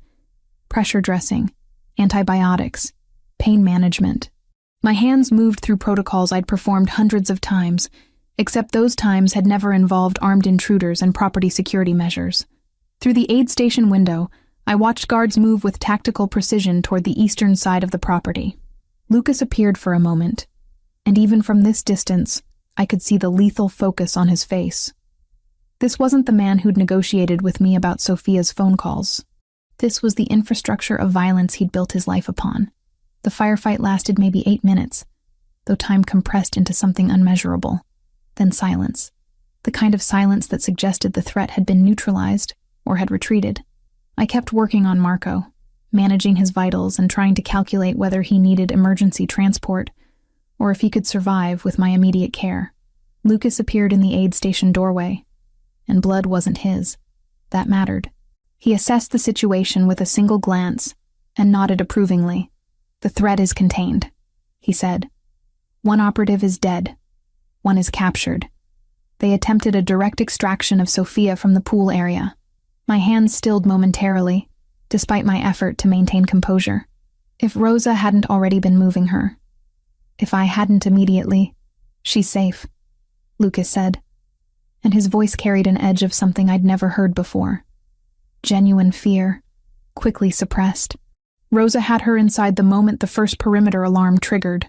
Pressure dressing, antibiotics, pain management. My hands moved through protocols I'd performed hundreds of times, except those times had never involved armed intruders and property security measures. Through the aid station window, I watched guards move with tactical precision toward the eastern side of the property. Lucas appeared for a moment, and even from this distance, I could see the lethal focus on his face. This wasn't the man who'd negotiated with me about Sophia's phone calls. This was the infrastructure of violence he'd built his life upon. The firefight lasted maybe 8 minutes, though time compressed into something unmeasurable. Then silence. The kind of silence that suggested the threat had been neutralized or had retreated. I kept working on Marco, managing his vitals and trying to calculate whether he needed emergency transport or if he could survive with my immediate care. Lucas appeared in the aid station doorway, and blood wasn't his. That mattered. He assessed the situation with a single glance and nodded approvingly. The threat is contained, he said. One operative is dead. One is captured. They attempted a direct extraction of Sophia from the pool area. My hands stilled momentarily, despite my effort to maintain composure. If Rosa hadn't already been moving her, if I hadn't immediately, she's safe, Lucas said, and his voice carried an edge of something I'd never heard before. Genuine fear, quickly suppressed. Rosa had her inside the moment the first perimeter alarm triggered.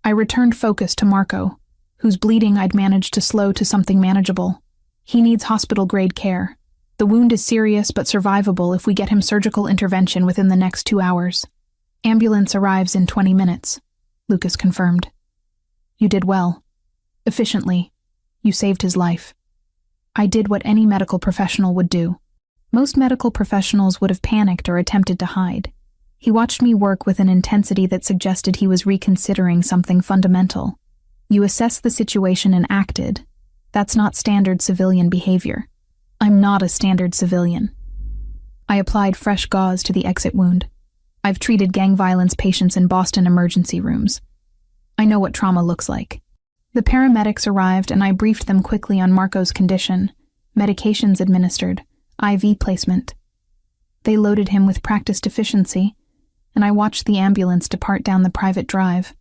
I returned focus to Marco, whose bleeding I'd managed to slow to something manageable. He needs hospital-grade care. The wound is serious but survivable if we get him surgical intervention within the next 2 hours. Ambulance arrives in 20 minutes, Lucas confirmed. You did well. Efficiently. You saved his life. I did what any medical professional would do. Most medical professionals would have panicked or attempted to hide. He watched me work with an intensity that suggested he was reconsidering something fundamental. You assessed the situation and acted. That's not standard civilian behavior. I'm not a standard civilian. I applied fresh gauze to the exit wound. I've treated gang violence patients in Boston emergency rooms. I know what trauma looks like. The paramedics arrived and I briefed them quickly on Marco's condition, medications administered, IV placement. They loaded him with practiced efficiency, and I watched the ambulance depart down the private drive.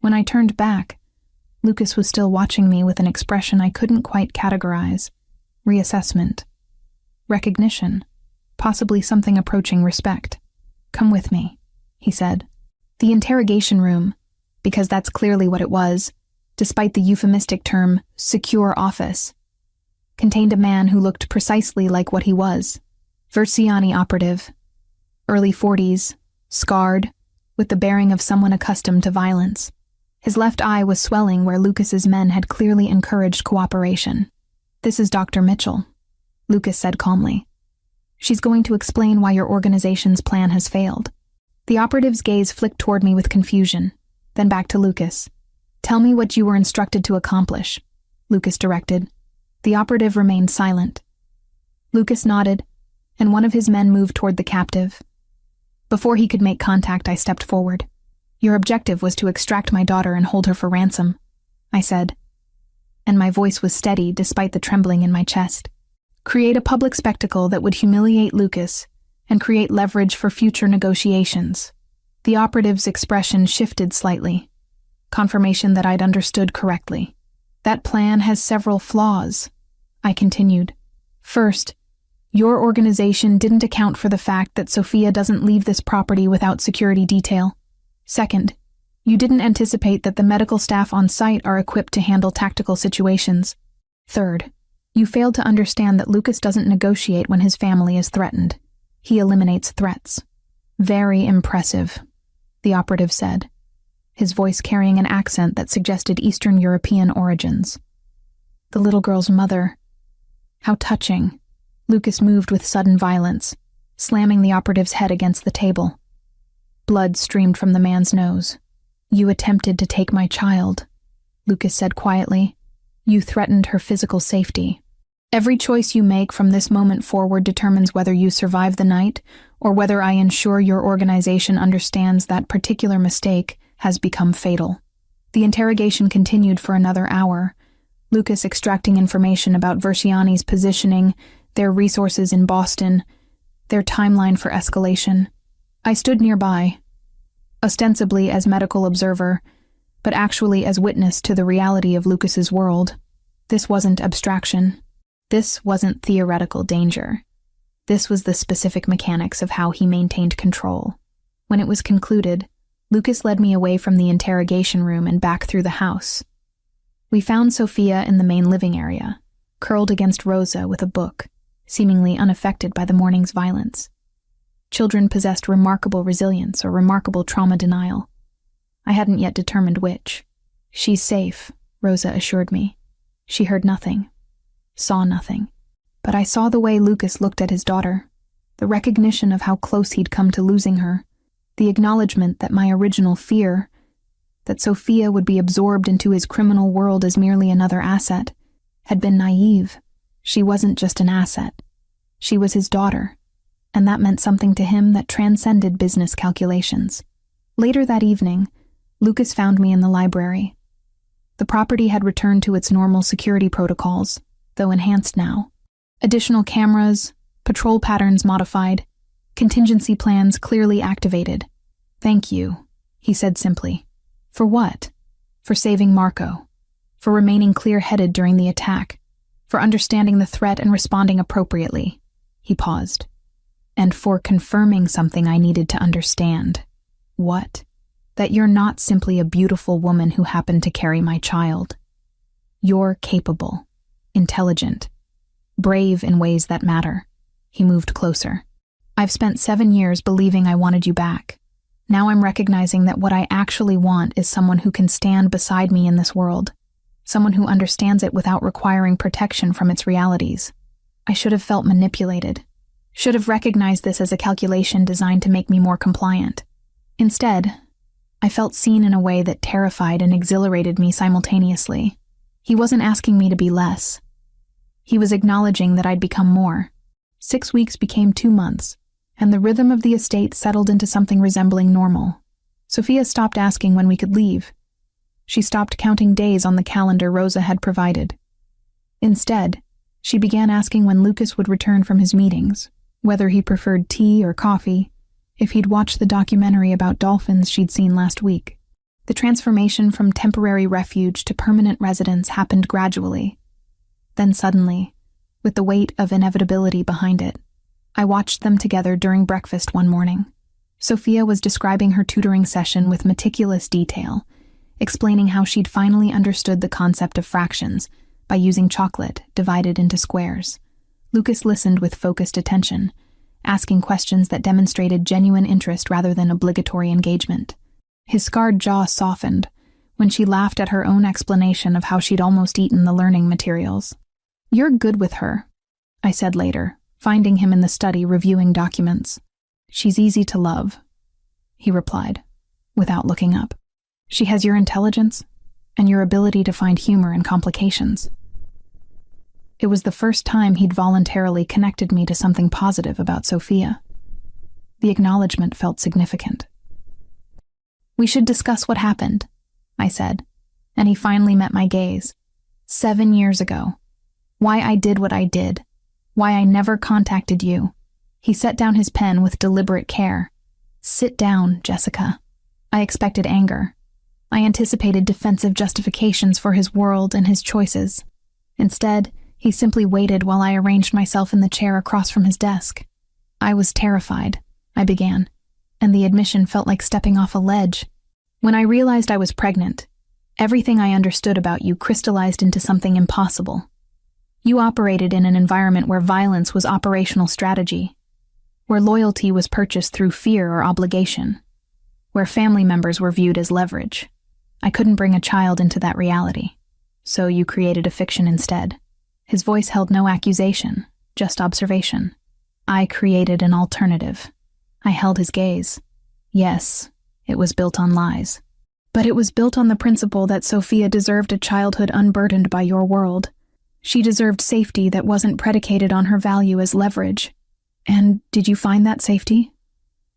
When I turned back, Lucas was still watching me with an expression I couldn't quite categorize. Reassessment. Recognition. possibly something approaching respect. "Come with me," he said. The interrogation room, because that's clearly what it was, despite the euphemistic term secure office, contained a man who looked precisely like what he was. Versiani operative, early 40s, scarred, with the bearing of someone accustomed to violence. His left eye was swelling where Lucas's men had clearly encouraged cooperation. "This is Dr. Mitchell," Lucas said calmly. "She's going to explain why your organization's plan has failed." The operative's gaze flicked toward me with confusion, then back to Lucas. "Tell me what you were instructed to accomplish," Lucas directed. The operative remained silent. Lucas nodded, and one of his men moved toward the captive. Before he could make contact, I stepped forward. "Your objective was to extract my daughter and hold her for ransom," I said, and my voice was steady despite the trembling in my chest. "Create a public spectacle that would humiliate Lucas and create leverage for future negotiations." The operative's expression shifted slightly, confirmation that I'd understood correctly. "That plan has several flaws," I continued. "First, your organization didn't account for the fact that Sophia doesn't leave this property without security detail. Second, you didn't anticipate that the medical staff on site are equipped to handle tactical situations. Third, you failed to understand that Lucas doesn't negotiate when his family is threatened. He eliminates threats." "Very impressive," the operative said, his voice carrying an accent that suggested Eastern European origins. "The little girl's mother. How touching." Lucas moved with sudden violence, slamming the operative's head against the table. Blood streamed from the man's nose. "You attempted to take my child," Lucas said quietly. "You threatened her physical safety. Every choice you make from this moment forward determines whether you survive the night or whether I ensure your organization understands that particular mistake has become fatal." The interrogation continued for another hour, Lucas extracting information about Versiani's positioning, their resources in Boston, their timeline for escalation. I stood nearby, ostensibly as medical observer, but actually as witness to the reality of Lucas's world. This wasn't abstraction. This wasn't theoretical danger. This was the specific mechanics of how he maintained control. When it was concluded, Lucas led me away from the interrogation room and back through the house. We found Sophia in the main living area, curled against Rosa with a book, seemingly unaffected by the morning's violence. Children possessed remarkable resilience or remarkable trauma denial. I hadn't yet determined which. "She's safe," Rosa assured me. She heard nothing, saw nothing. But I saw the way Lucas looked at his daughter, the recognition of how close he'd come to losing her, the acknowledgement that my original fear, that Sophia would be absorbed into his criminal world as merely another asset, had been naive. She wasn't just an asset. She was his daughter, and that meant something to him that transcended business calculations. Later that evening, Lucas found me in the library. The property had returned to its normal security protocols, though enhanced now. Additional cameras, patrol patterns modified, contingency plans clearly activated. "Thank you," he said simply. "For what?" "For saving Marco. For remaining clear-headed during the attack. For understanding the threat and responding appropriately." He paused. "And for confirming something I needed to understand." "What?" "That you're not simply a beautiful woman who happened to carry my child. You're capable, intelligent, brave in ways that matter." He moved closer. "I've spent 7 years believing I wanted you back. Now I'm recognizing that what I actually want is someone who can stand beside me in this world, someone who understands it without requiring protection from its realities. I should have felt manipulated, should have recognized this as a calculation designed to make me more compliant. Instead, I felt seen in a way that terrified and exhilarated me simultaneously. He wasn't asking me to be less. He was acknowledging that I'd become more. 6 weeks became 2 months, and the rhythm of the estate settled into something resembling normal. Sophia stopped asking when we could leave. She stopped counting days on the calendar Rosa had provided. Instead, she began asking when Lucas would return from his meetings, whether he preferred tea or coffee, if he'd watched the documentary about dolphins she'd seen last week. The transformation from temporary refuge to permanent residence happened gradually. Then suddenly, with the weight of inevitability behind it, I watched them together during breakfast one morning. Sophia was describing her tutoring session with meticulous detail, explaining how she'd finally understood the concept of fractions by using chocolate divided into squares. Lucas listened with focused attention, asking questions that demonstrated genuine interest rather than obligatory engagement. His scarred jaw softened when she laughed at her own explanation of how she'd almost eaten the learning materials. "You're good with her," I said later, finding him in the study reviewing documents. "She's easy to love," he replied, without looking up. "She has your intelligence and your ability to find humor in complications." It was the first time he'd voluntarily connected me to something positive about Sophia. The acknowledgement felt significant. "We should discuss what happened," I said, and he finally met my gaze. 7 years ago. Why I did what I did. Why I never contacted you. He set down his pen with deliberate care. "Sit down, Jessica." I expected anger. I anticipated defensive justifications for his world and his choices. Instead, he simply waited while I arranged myself in the chair across from his desk. "I was terrified," I began, and the admission felt like stepping off a ledge. "When I realized I was pregnant, everything I understood about you crystallized into something impossible. You operated in an environment where violence was operational strategy, where loyalty was purchased through fear or obligation, where family members were viewed as leverage. I couldn't bring a child into that reality, so you created a fiction instead." His voice held no accusation, just observation. "I created an alternative." I held his gaze. "Yes, it was built on lies. But it was built on the principle that Sophia deserved a childhood unburdened by your world. She deserved safety that wasn't predicated on her value as leverage. And did you find that safety?"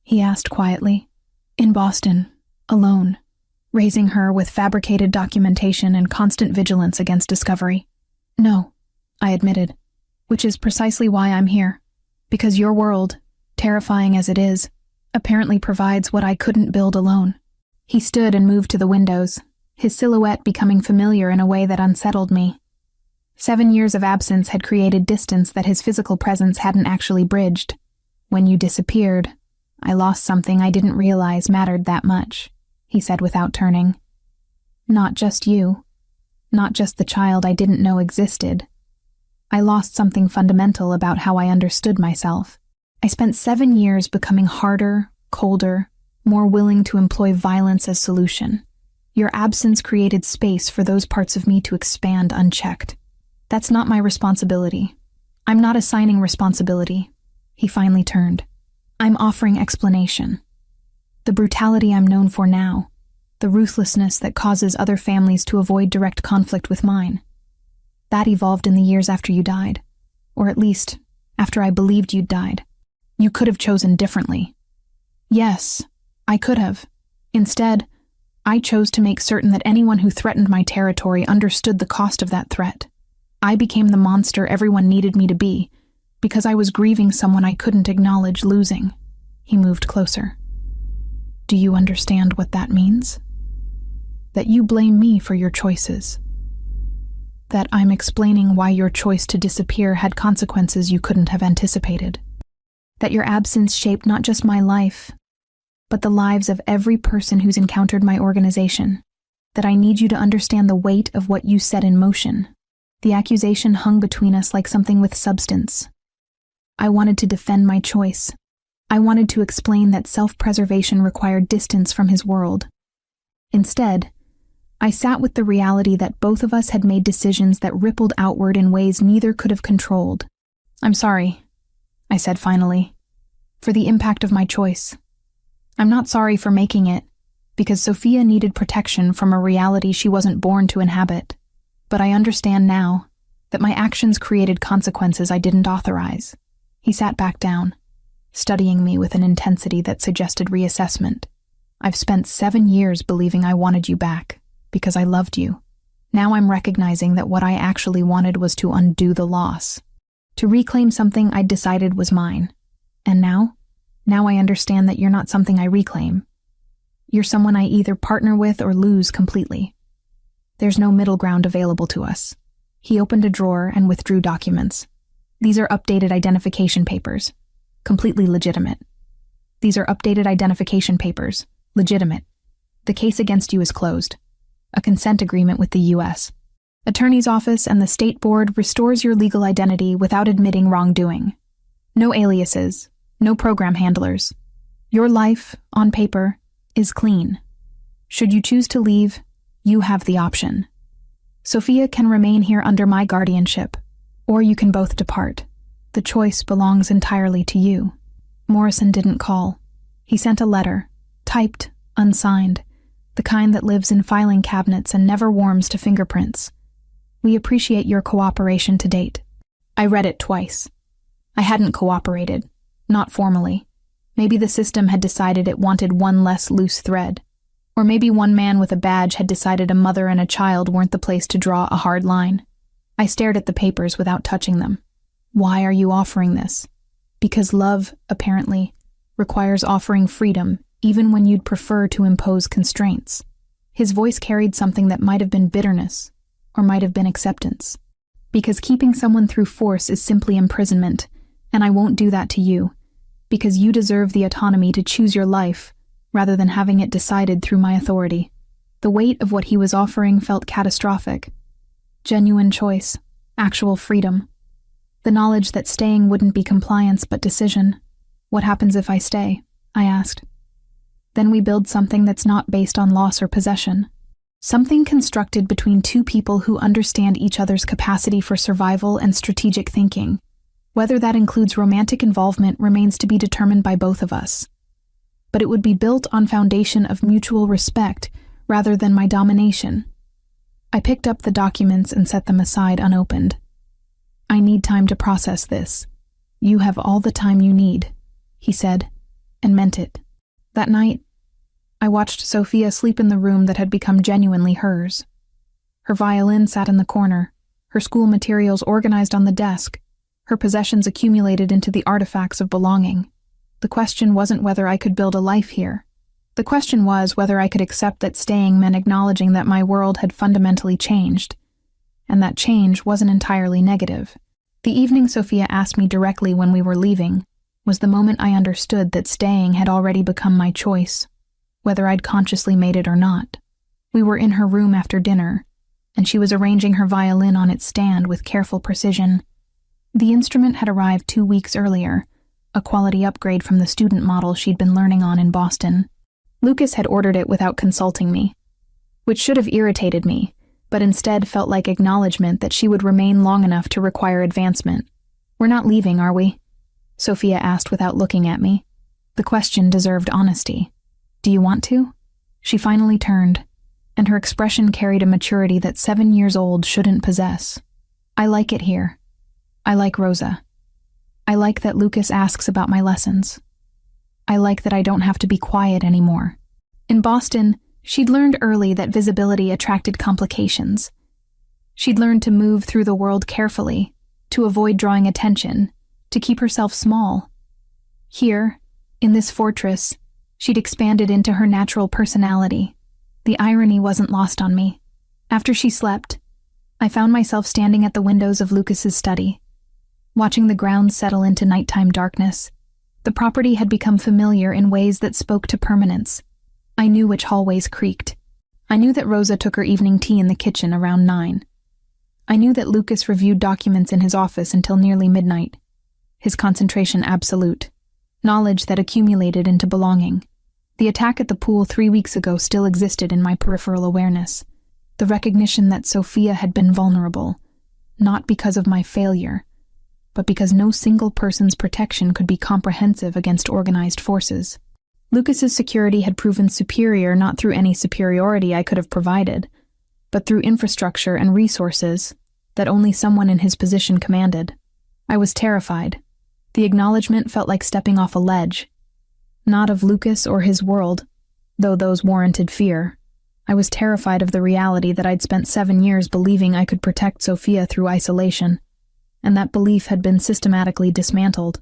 he asked quietly. "In Boston, alone, raising her with fabricated documentation and constant vigilance against discovery." "No," I admitted, "which is precisely why I'm here. Because your world, terrifying as it is, apparently provides what I couldn't build alone." He stood and moved to the windows, his silhouette becoming familiar in a way that unsettled me. 7 years of absence had created distance that his physical presence hadn't actually bridged. "When you disappeared, I lost something I didn't realize mattered that much," he said without turning. "Not just you. Not just the child I didn't know existed. I lost something fundamental about how I understood myself. I spent 7 years becoming harder, colder, more willing to employ violence as solution. Your absence created space for those parts of me to expand unchecked. That's not my responsibility. I'm not assigning responsibility." He finally turned. "I'm offering explanation. The brutality I'm known for now, the ruthlessness that causes other families to avoid direct conflict with mine. That evolved in the years after you died, or at least, after I believed you'd died. You could have chosen differently." "Yes, I could have. Instead, I chose to make certain that anyone who threatened my territory understood the cost of that threat. I became the monster everyone needed me to be, because I was grieving someone I couldn't acknowledge losing." He moved closer. "Do you understand what that means? That you blame me for your choices. That I'm explaining why your choice to disappear had consequences you couldn't have anticipated. That your absence shaped not just my life, but the lives of every person who's encountered my organization. That I need you to understand the weight of what you set in motion." The accusation hung between us like something with substance. I wanted to defend my choice. I wanted to explain that self-preservation required distance from his world. Instead, I sat with the reality that both of us had made decisions that rippled outward in ways neither could have controlled. "I'm sorry," I said finally, "for the impact of my choice. I'm not sorry for making it, because Sophia needed protection from a reality she wasn't born to inhabit. But I understand now that my actions created consequences I didn't authorize." He sat back down, studying me with an intensity that suggested reassessment. "I've spent 7 years believing I wanted you back, because I loved you. Now I'm recognizing that what I actually wanted was to undo the loss, to reclaim something I'd decided was mine. And now I understand that you're not something I reclaim. You're someone I either partner with or lose completely. There's no middle ground available to us." He opened a drawer and withdrew documents. "These are updated identification papers. Completely legitimate. These are updated identification papers. Legitimate. The case against you is closed. A consent agreement with the U.S. Attorney's Office and the State Board restores your legal identity without admitting wrongdoing. No aliases. No program handlers. Your life, on paper, is clean. Should you choose to leave, you have the option. Sophia can remain here under my guardianship, or you can both depart. The choice belongs entirely to you. Morrison didn't call. He sent a letter, typed, unsigned, the kind that lives in filing cabinets and never warms to fingerprints. We appreciate your cooperation to date. I read it twice. I hadn't cooperated, not formally. Maybe the system had decided it wanted one less loose thread. Or maybe one man with a badge had decided a mother and a child weren't the place to draw a hard line. I stared at the papers without touching them. Why are you offering this? Because love, apparently, requires offering freedom, even when you'd prefer to impose constraints. His voice carried something that might have been bitterness, or might have been acceptance. Because keeping someone through force is simply imprisonment, and I won't do that to you. Because you deserve the autonomy to choose your life, rather than having it decided through my authority. The weight of what he was offering felt catastrophic. Genuine choice, actual freedom. The knowledge that staying wouldn't be compliance but decision. What happens if I stay? I asked. Then we build something that's not based on loss or possession. Something constructed between two people who understand each other's capacity for survival and strategic thinking. Whether that includes romantic involvement remains to be determined by both of us. But it would be built on foundation of mutual respect rather than my domination. I picked up the documents and set them aside unopened. I need time to process this. You have all the time you need, he said, and meant it. That night, I watched Sophia sleep in the room that had become genuinely hers. Her violin sat in the corner, her school materials organized on the desk, her possessions accumulated into the artifacts of belonging. The question wasn't whether I could build a life here. The question was whether I could accept that staying meant acknowledging that my world had fundamentally changed, and that change wasn't entirely negative. The evening Sophia asked me directly when we were leaving was the moment I understood that staying had already become my choice, whether I'd consciously made it or not. We were in her room after dinner, and she was arranging her violin on its stand with careful precision. The instrument had arrived 2 weeks earlier, a quality upgrade from the student model she'd been learning on in Boston. Lucas had ordered it without consulting me, which should have irritated me, but instead felt like acknowledgement that she would remain long enough to require advancement. We're not leaving, are we? Sophia asked without looking at me. The question deserved honesty. Do you want to? She finally turned, and her expression carried a maturity that 7 years old shouldn't possess. I like it here. I like Rosa. I like that Lucas asks about my lessons. I like that I don't have to be quiet anymore. In Boston, she'd learned early that visibility attracted complications. She'd learned to move through the world carefully, to avoid drawing attention, to keep herself small. Here, in this fortress, she'd expanded into her natural personality. The irony wasn't lost on me. After she slept, I found myself standing at the windows of Lucas's study, watching the grounds settle into nighttime darkness. The property had become familiar in ways that spoke to permanence. I knew which hallways creaked. I knew that Rosa took her evening tea in the kitchen around 9. I knew that Lucas reviewed documents in his office until nearly midnight. His concentration absolute. Knowledge that accumulated into belonging. The attack at the pool 3 weeks ago still existed in my peripheral awareness. The recognition that Sophia had been vulnerable, not because of my failure, but because no single person's protection could be comprehensive against organized forces. Lucas's security had proven superior not through any superiority I could have provided, but through infrastructure and resources that only someone in his position commanded. I was terrified. The acknowledgement felt like stepping off a ledge. Not of Lucas or his world, though those warranted fear. I was terrified of the reality that I'd spent 7 years believing I could protect Sophia through isolation, and that belief had been systematically dismantled.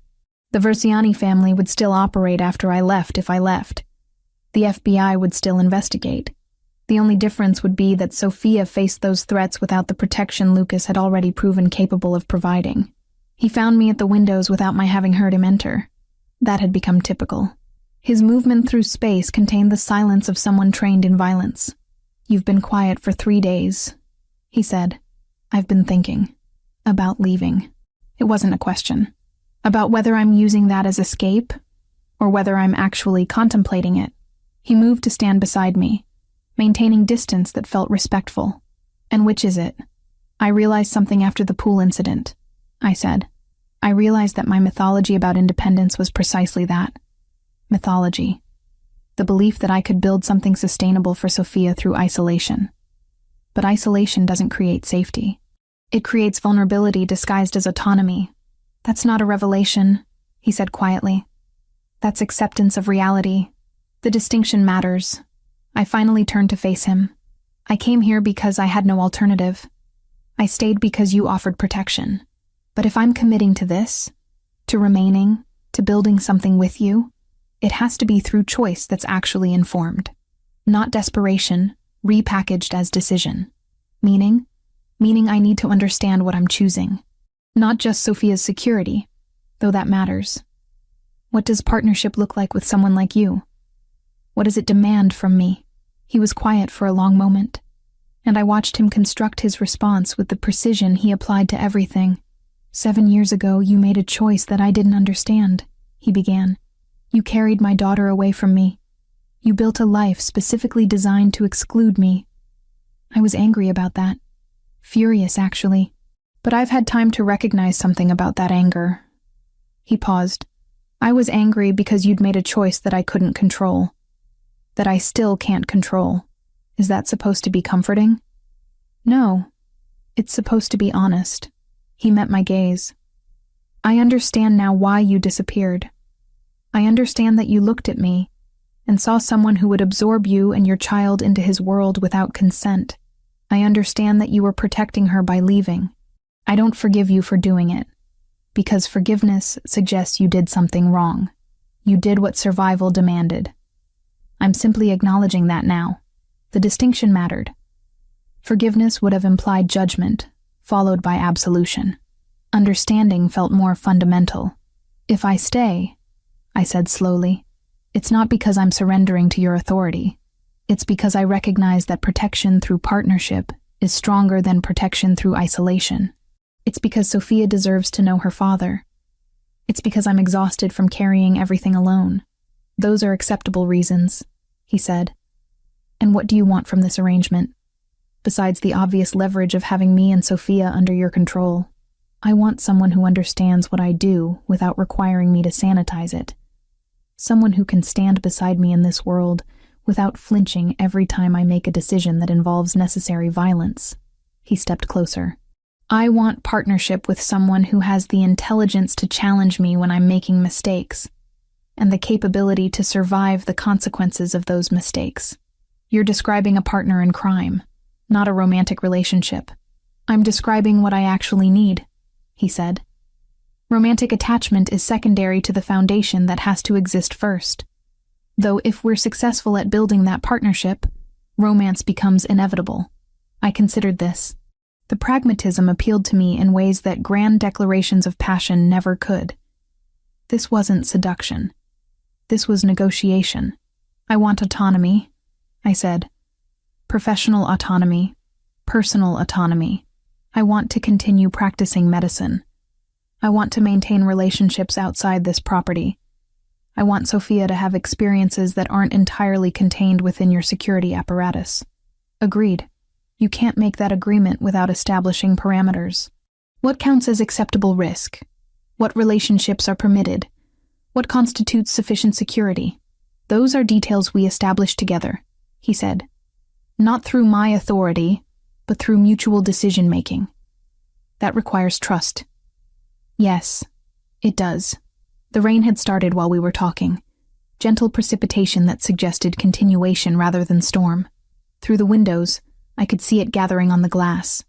The Versiani family would still operate after I left if I left. The FBI would still investigate. The only difference would be that Sophia faced those threats without the protection Lucas had already proven capable of providing. He found me at the windows without my having heard him enter. That had become typical. His movement through space contained the silence of someone trained in violence. "You've been quiet for 3 days," he said. "I've been thinking. About leaving." It wasn't a question. About whether I'm using that as escape, or whether I'm actually contemplating it. He moved to stand beside me, maintaining distance that felt respectful. "And which is it?" "I realized something after the pool incident," I said. "I realized that my mythology about independence was precisely that. Mythology. The belief that I could build something sustainable for Sophia through isolation. But isolation doesn't create safety. It creates vulnerability disguised as autonomy. That's not a revelation," he said quietly. "That's acceptance of reality. The distinction matters." I finally turned to face him. "I came here because I had no alternative. I stayed because you offered protection. But if I'm committing to this, to remaining, to building something with you, it has to be through choice that's actually informed. Not desperation, repackaged as decision. Meaning I need to understand what I'm choosing. Not just Sophia's security, though that matters. What does partnership look like with someone like you? What does it demand from me?" He was quiet for a long moment, and I watched him construct his response with the precision he applied to everything. "7 years ago, you made a choice that I didn't understand," he began. "You carried my daughter away from me. You built a life specifically designed to exclude me. I was angry about that. Furious, actually. But I've had time to recognize something about that anger." He paused. "I was angry because you'd made a choice that I couldn't control. That I still can't control. Is that supposed to be comforting?" "No. It's supposed to be honest." He met my gaze. "I understand now why you disappeared. I understand that you looked at me and saw someone who would absorb you and your child into his world without consent. I understand that you were protecting her by leaving. I don't forgive you for doing it, because forgiveness suggests you did something wrong. You did what survival demanded. I'm simply acknowledging that now. The distinction mattered. Forgiveness would have implied judgment, followed by absolution. Understanding felt more fundamental. If I stay," I said slowly, "it's not because I'm surrendering to your authority. It's because I recognize that protection through partnership is stronger than protection through isolation. It's because Sophia deserves to know her father. It's because I'm exhausted from carrying everything alone. Those are acceptable reasons," he said. "And what do you want from this arrangement? Besides the obvious leverage of having me and Sophia under your control, I want someone who understands what I do without requiring me to sanitize it. Someone who can stand beside me in this world without flinching every time I make a decision that involves necessary violence." He stepped closer. "I want partnership with someone who has the intelligence to challenge me when I'm making mistakes, and the capability to survive the consequences of those mistakes. You're describing a partner in crime, not a romantic relationship. I'm describing what I actually need," he said. "Romantic attachment is secondary to the foundation that has to exist first. Though if we're successful at building that partnership, romance becomes inevitable. I considered this. The pragmatism appealed to me in ways that grand declarations of passion never could. This wasn't seduction. This was negotiation. I want autonomy," I said. "Professional autonomy, personal autonomy. I want to continue practicing medicine. I want to maintain relationships outside this property. I want Sophia to have experiences that aren't entirely contained within your security apparatus." "Agreed. You can't make that agreement without establishing parameters. What counts as acceptable risk? What relationships are permitted? What constitutes sufficient security? Those are details we establish together," he said. "Not through my authority, but through mutual decision-making. That requires trust." "Yes, it does." The rain had started while we were talking, gentle precipitation that suggested continuation rather than storm. Through the windows, I could see it gathering on the glass,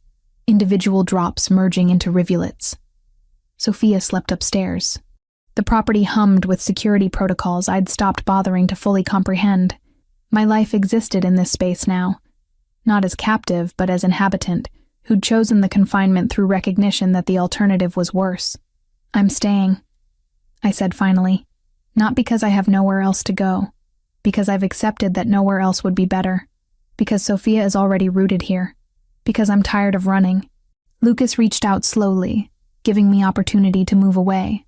individual drops merging into rivulets. Sophia slept upstairs. The property hummed with security protocols I'd stopped bothering to fully comprehend. My life existed in this space now, not as captive but as inhabitant, who'd chosen the confinement through recognition that the alternative was worse. "I'm staying," I said finally. Not because I have nowhere else to go, because I've accepted that nowhere else would be better, because Sophia is already rooted here, because I'm tired of running. Lucas reached out slowly, giving me opportunity to move away,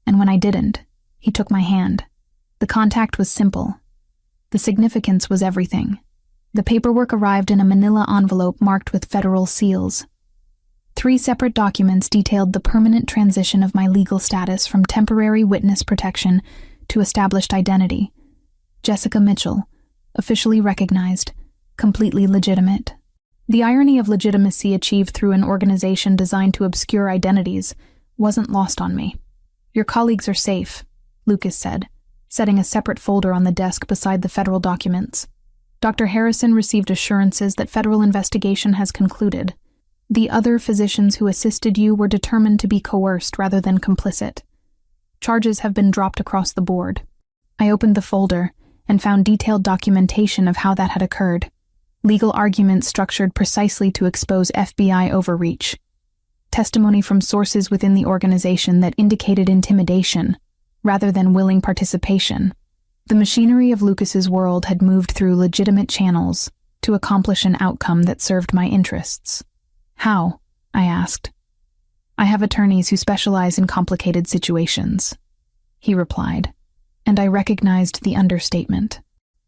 and when I didn't, he took my hand. The contact was simple. The significance was everything. The paperwork arrived in a manila envelope marked with federal seals. 3 separate documents detailed the permanent transition of my legal status from temporary witness protection to established identity. Jessica Mitchell, officially recognized, completely legitimate. The irony of legitimacy achieved through an organization designed to obscure identities wasn't lost on me. Your colleagues are safe, Lucas said, setting a separate folder on the desk beside the federal documents. Dr. Harrison received assurances that federal investigation has concluded. The other physicians who assisted you were determined to be coerced rather than complicit. Charges have been dropped across the board. I opened the folder and found detailed documentation of how that had occurred. Legal arguments structured precisely to expose FBI overreach. Testimony from sources within the organization that indicated intimidation, rather than willing participation. The machinery of Lucas's world had moved through legitimate channels to accomplish an outcome that served my interests. How? I asked. I have attorneys who specialize in complicated situations, he replied, and I recognized the understatement.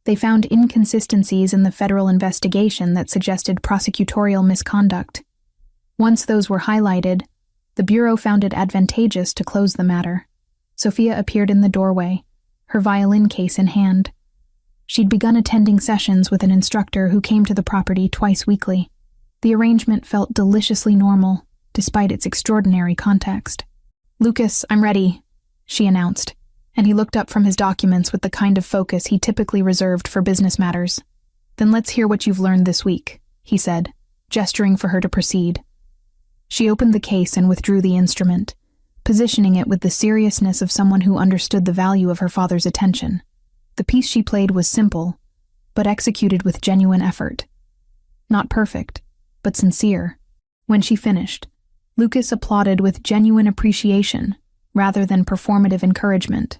They found inconsistencies in the federal investigation that suggested prosecutorial misconduct. Once those were highlighted, the Bureau found it advantageous to close the matter. Sophia appeared in the doorway, her violin case in hand. She'd begun attending sessions with an instructor who came to the property twice weekly. The arrangement felt deliciously normal, despite its extraordinary context. "Lucas, I'm ready," she announced, and he looked up from his documents with the kind of focus he typically reserved for business matters. "Then let's hear what you've learned this week," he said, gesturing for her to proceed. She opened the case and withdrew the instrument, positioning it with the seriousness of someone who understood the value of her father's attention. The piece she played was simple, but executed with genuine effort. Not perfect, but sincere. When she finished, Lucas applauded with genuine appreciation, rather than performative encouragement.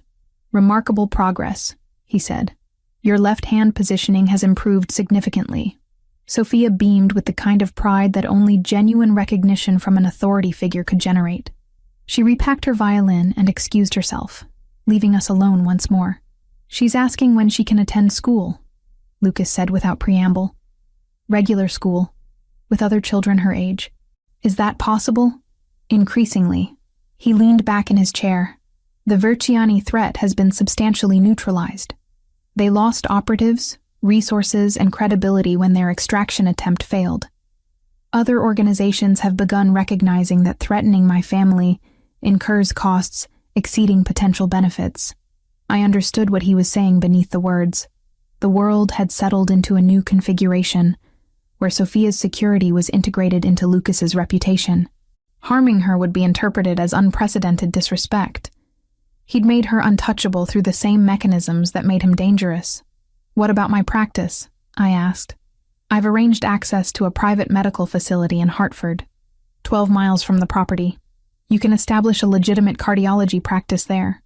"Remarkable progress," he said. "Your left-hand positioning has improved significantly." Sophia beamed with the kind of pride that only genuine recognition from an authority figure could generate. She repacked her violin and excused herself, leaving us alone once more. "She's asking when she can attend school," Lucas said without preamble. "Regular school, with other children her age. Is that possible?" Increasingly. He leaned back in his chair. "The Verciani threat has been substantially neutralized. They lost operatives, resources, and credibility when their extraction attempt failed. Other organizations have begun recognizing that threatening my family incurs costs exceeding potential benefits." I understood what he was saying beneath the words. The world had settled into a new configuration, where Sophia's security was integrated into Lucas's reputation. Harming her would be interpreted as unprecedented disrespect. He'd made her untouchable through the same mechanisms that made him dangerous. "What about my practice?" I asked. "I've arranged access to a private medical facility in Hartford, 12 miles from the property. You can establish a legitimate cardiology practice there.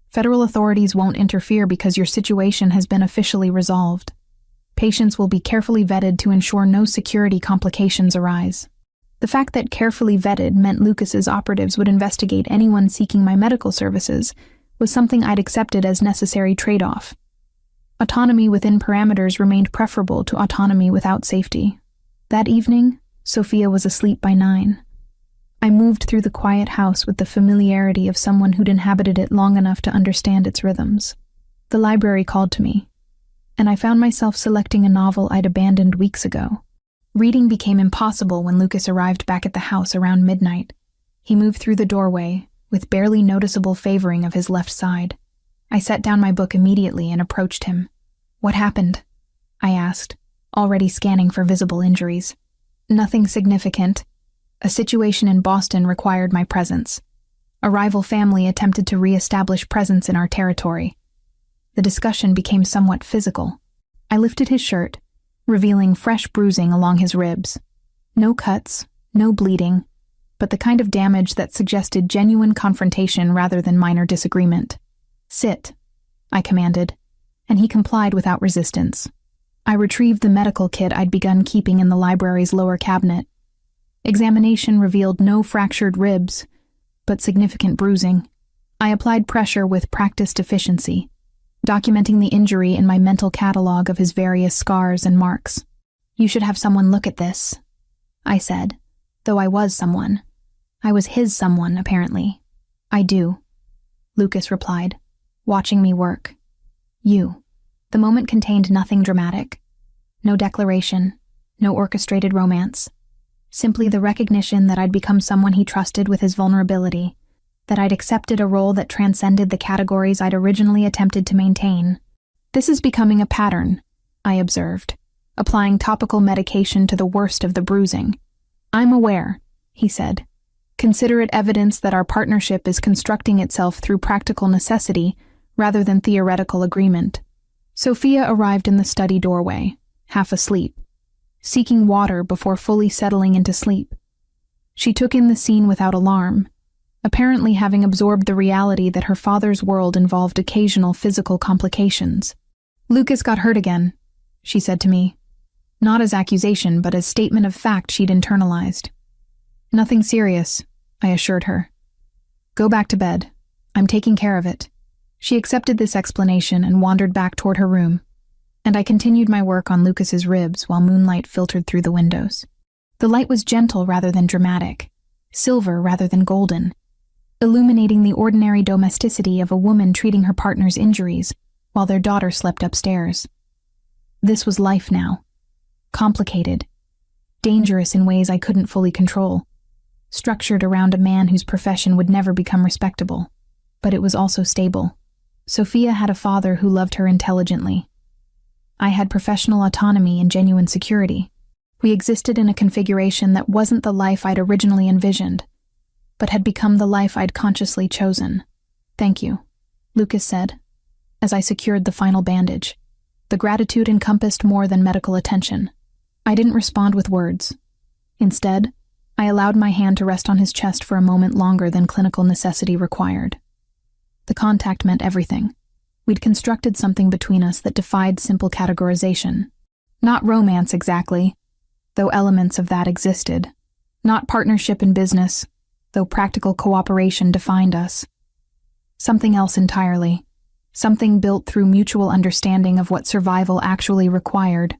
Federal authorities won't interfere because your situation has been officially resolved. Patients will be carefully vetted to ensure no security complications arise." The fact that carefully vetted meant Lucas's operatives would investigate anyone seeking my medical services was something I'd accepted as necessary trade-off. Autonomy within parameters remained preferable to autonomy without safety. That evening, Sophia was asleep by 9. I moved through the quiet house with the familiarity of someone who'd inhabited it long enough to understand its rhythms. The library called to me, and I found myself selecting a novel I'd abandoned weeks ago. Reading became impossible when Lucas arrived back at the house around midnight. He moved through the doorway, with barely noticeable favoring of his left side. I set down my book immediately and approached him. "What happened?" I asked, already scanning for visible injuries. "Nothing significant. A situation in Boston required my presence. A rival family attempted to re-establish presence in our territory." The discussion became somewhat physical. I lifted his shirt, revealing fresh bruising along his ribs. No cuts, no bleeding, but the kind of damage that suggested genuine confrontation rather than minor disagreement. "Sit," I commanded, and he complied without resistance. I retrieved the medical kit I'd begun keeping in the library's lower cabinet. Examination revealed no fractured ribs, but significant bruising. I applied pressure with practiced efficiency, documenting the injury in my mental catalog of his various scars and marks. "You should have someone look at this," I said, though I was someone. I was his someone, apparently. "I do," Lucas replied, watching me work. "You." The moment contained nothing dramatic. No declaration, no orchestrated romance. Simply the recognition that I'd become someone he trusted with his vulnerability, that I'd accepted a role that transcended the categories I'd originally attempted to maintain. "This is becoming a pattern," I observed, applying topical medication to the worst of the bruising. "I'm aware," he said. "Consider it evidence that our partnership is constructing itself through practical necessity rather than theoretical agreement." Sophia arrived in the study doorway, half asleep, seeking water before fully settling into sleep. She took in the scene without alarm, apparently having absorbed the reality that her father's world involved occasional physical complications. "Lucas got hurt again," she said to me, not as accusation but as statement of fact she'd internalized. "Nothing serious," I assured her. "Go back to bed. I'm taking care of it." She accepted this explanation and wandered back toward her room, and I continued my work on Lucas's ribs while moonlight filtered through the windows. The light was gentle rather than dramatic, silver rather than golden, illuminating the ordinary domesticity of a woman treating her partner's injuries while their daughter slept upstairs. This was life now. Complicated, dangerous in ways I couldn't fully control, structured around a man whose profession would never become respectable. But it was also stable. Sophia had a father who loved her intelligently. I had professional autonomy and genuine security. We existed in a configuration that wasn't the life I'd originally envisioned, but had become the life I'd consciously chosen. "Thank you," Lucas said, as I secured the final bandage. The gratitude encompassed more than medical attention. I didn't respond with words. Instead, I allowed my hand to rest on his chest for a moment longer than clinical necessity required. The contact meant everything. We'd constructed something between us that defied simple categorization. Not romance exactly, though elements of that existed. Not partnership in business, though practical cooperation defined us. Something else entirely. Something built through mutual understanding of what survival actually required.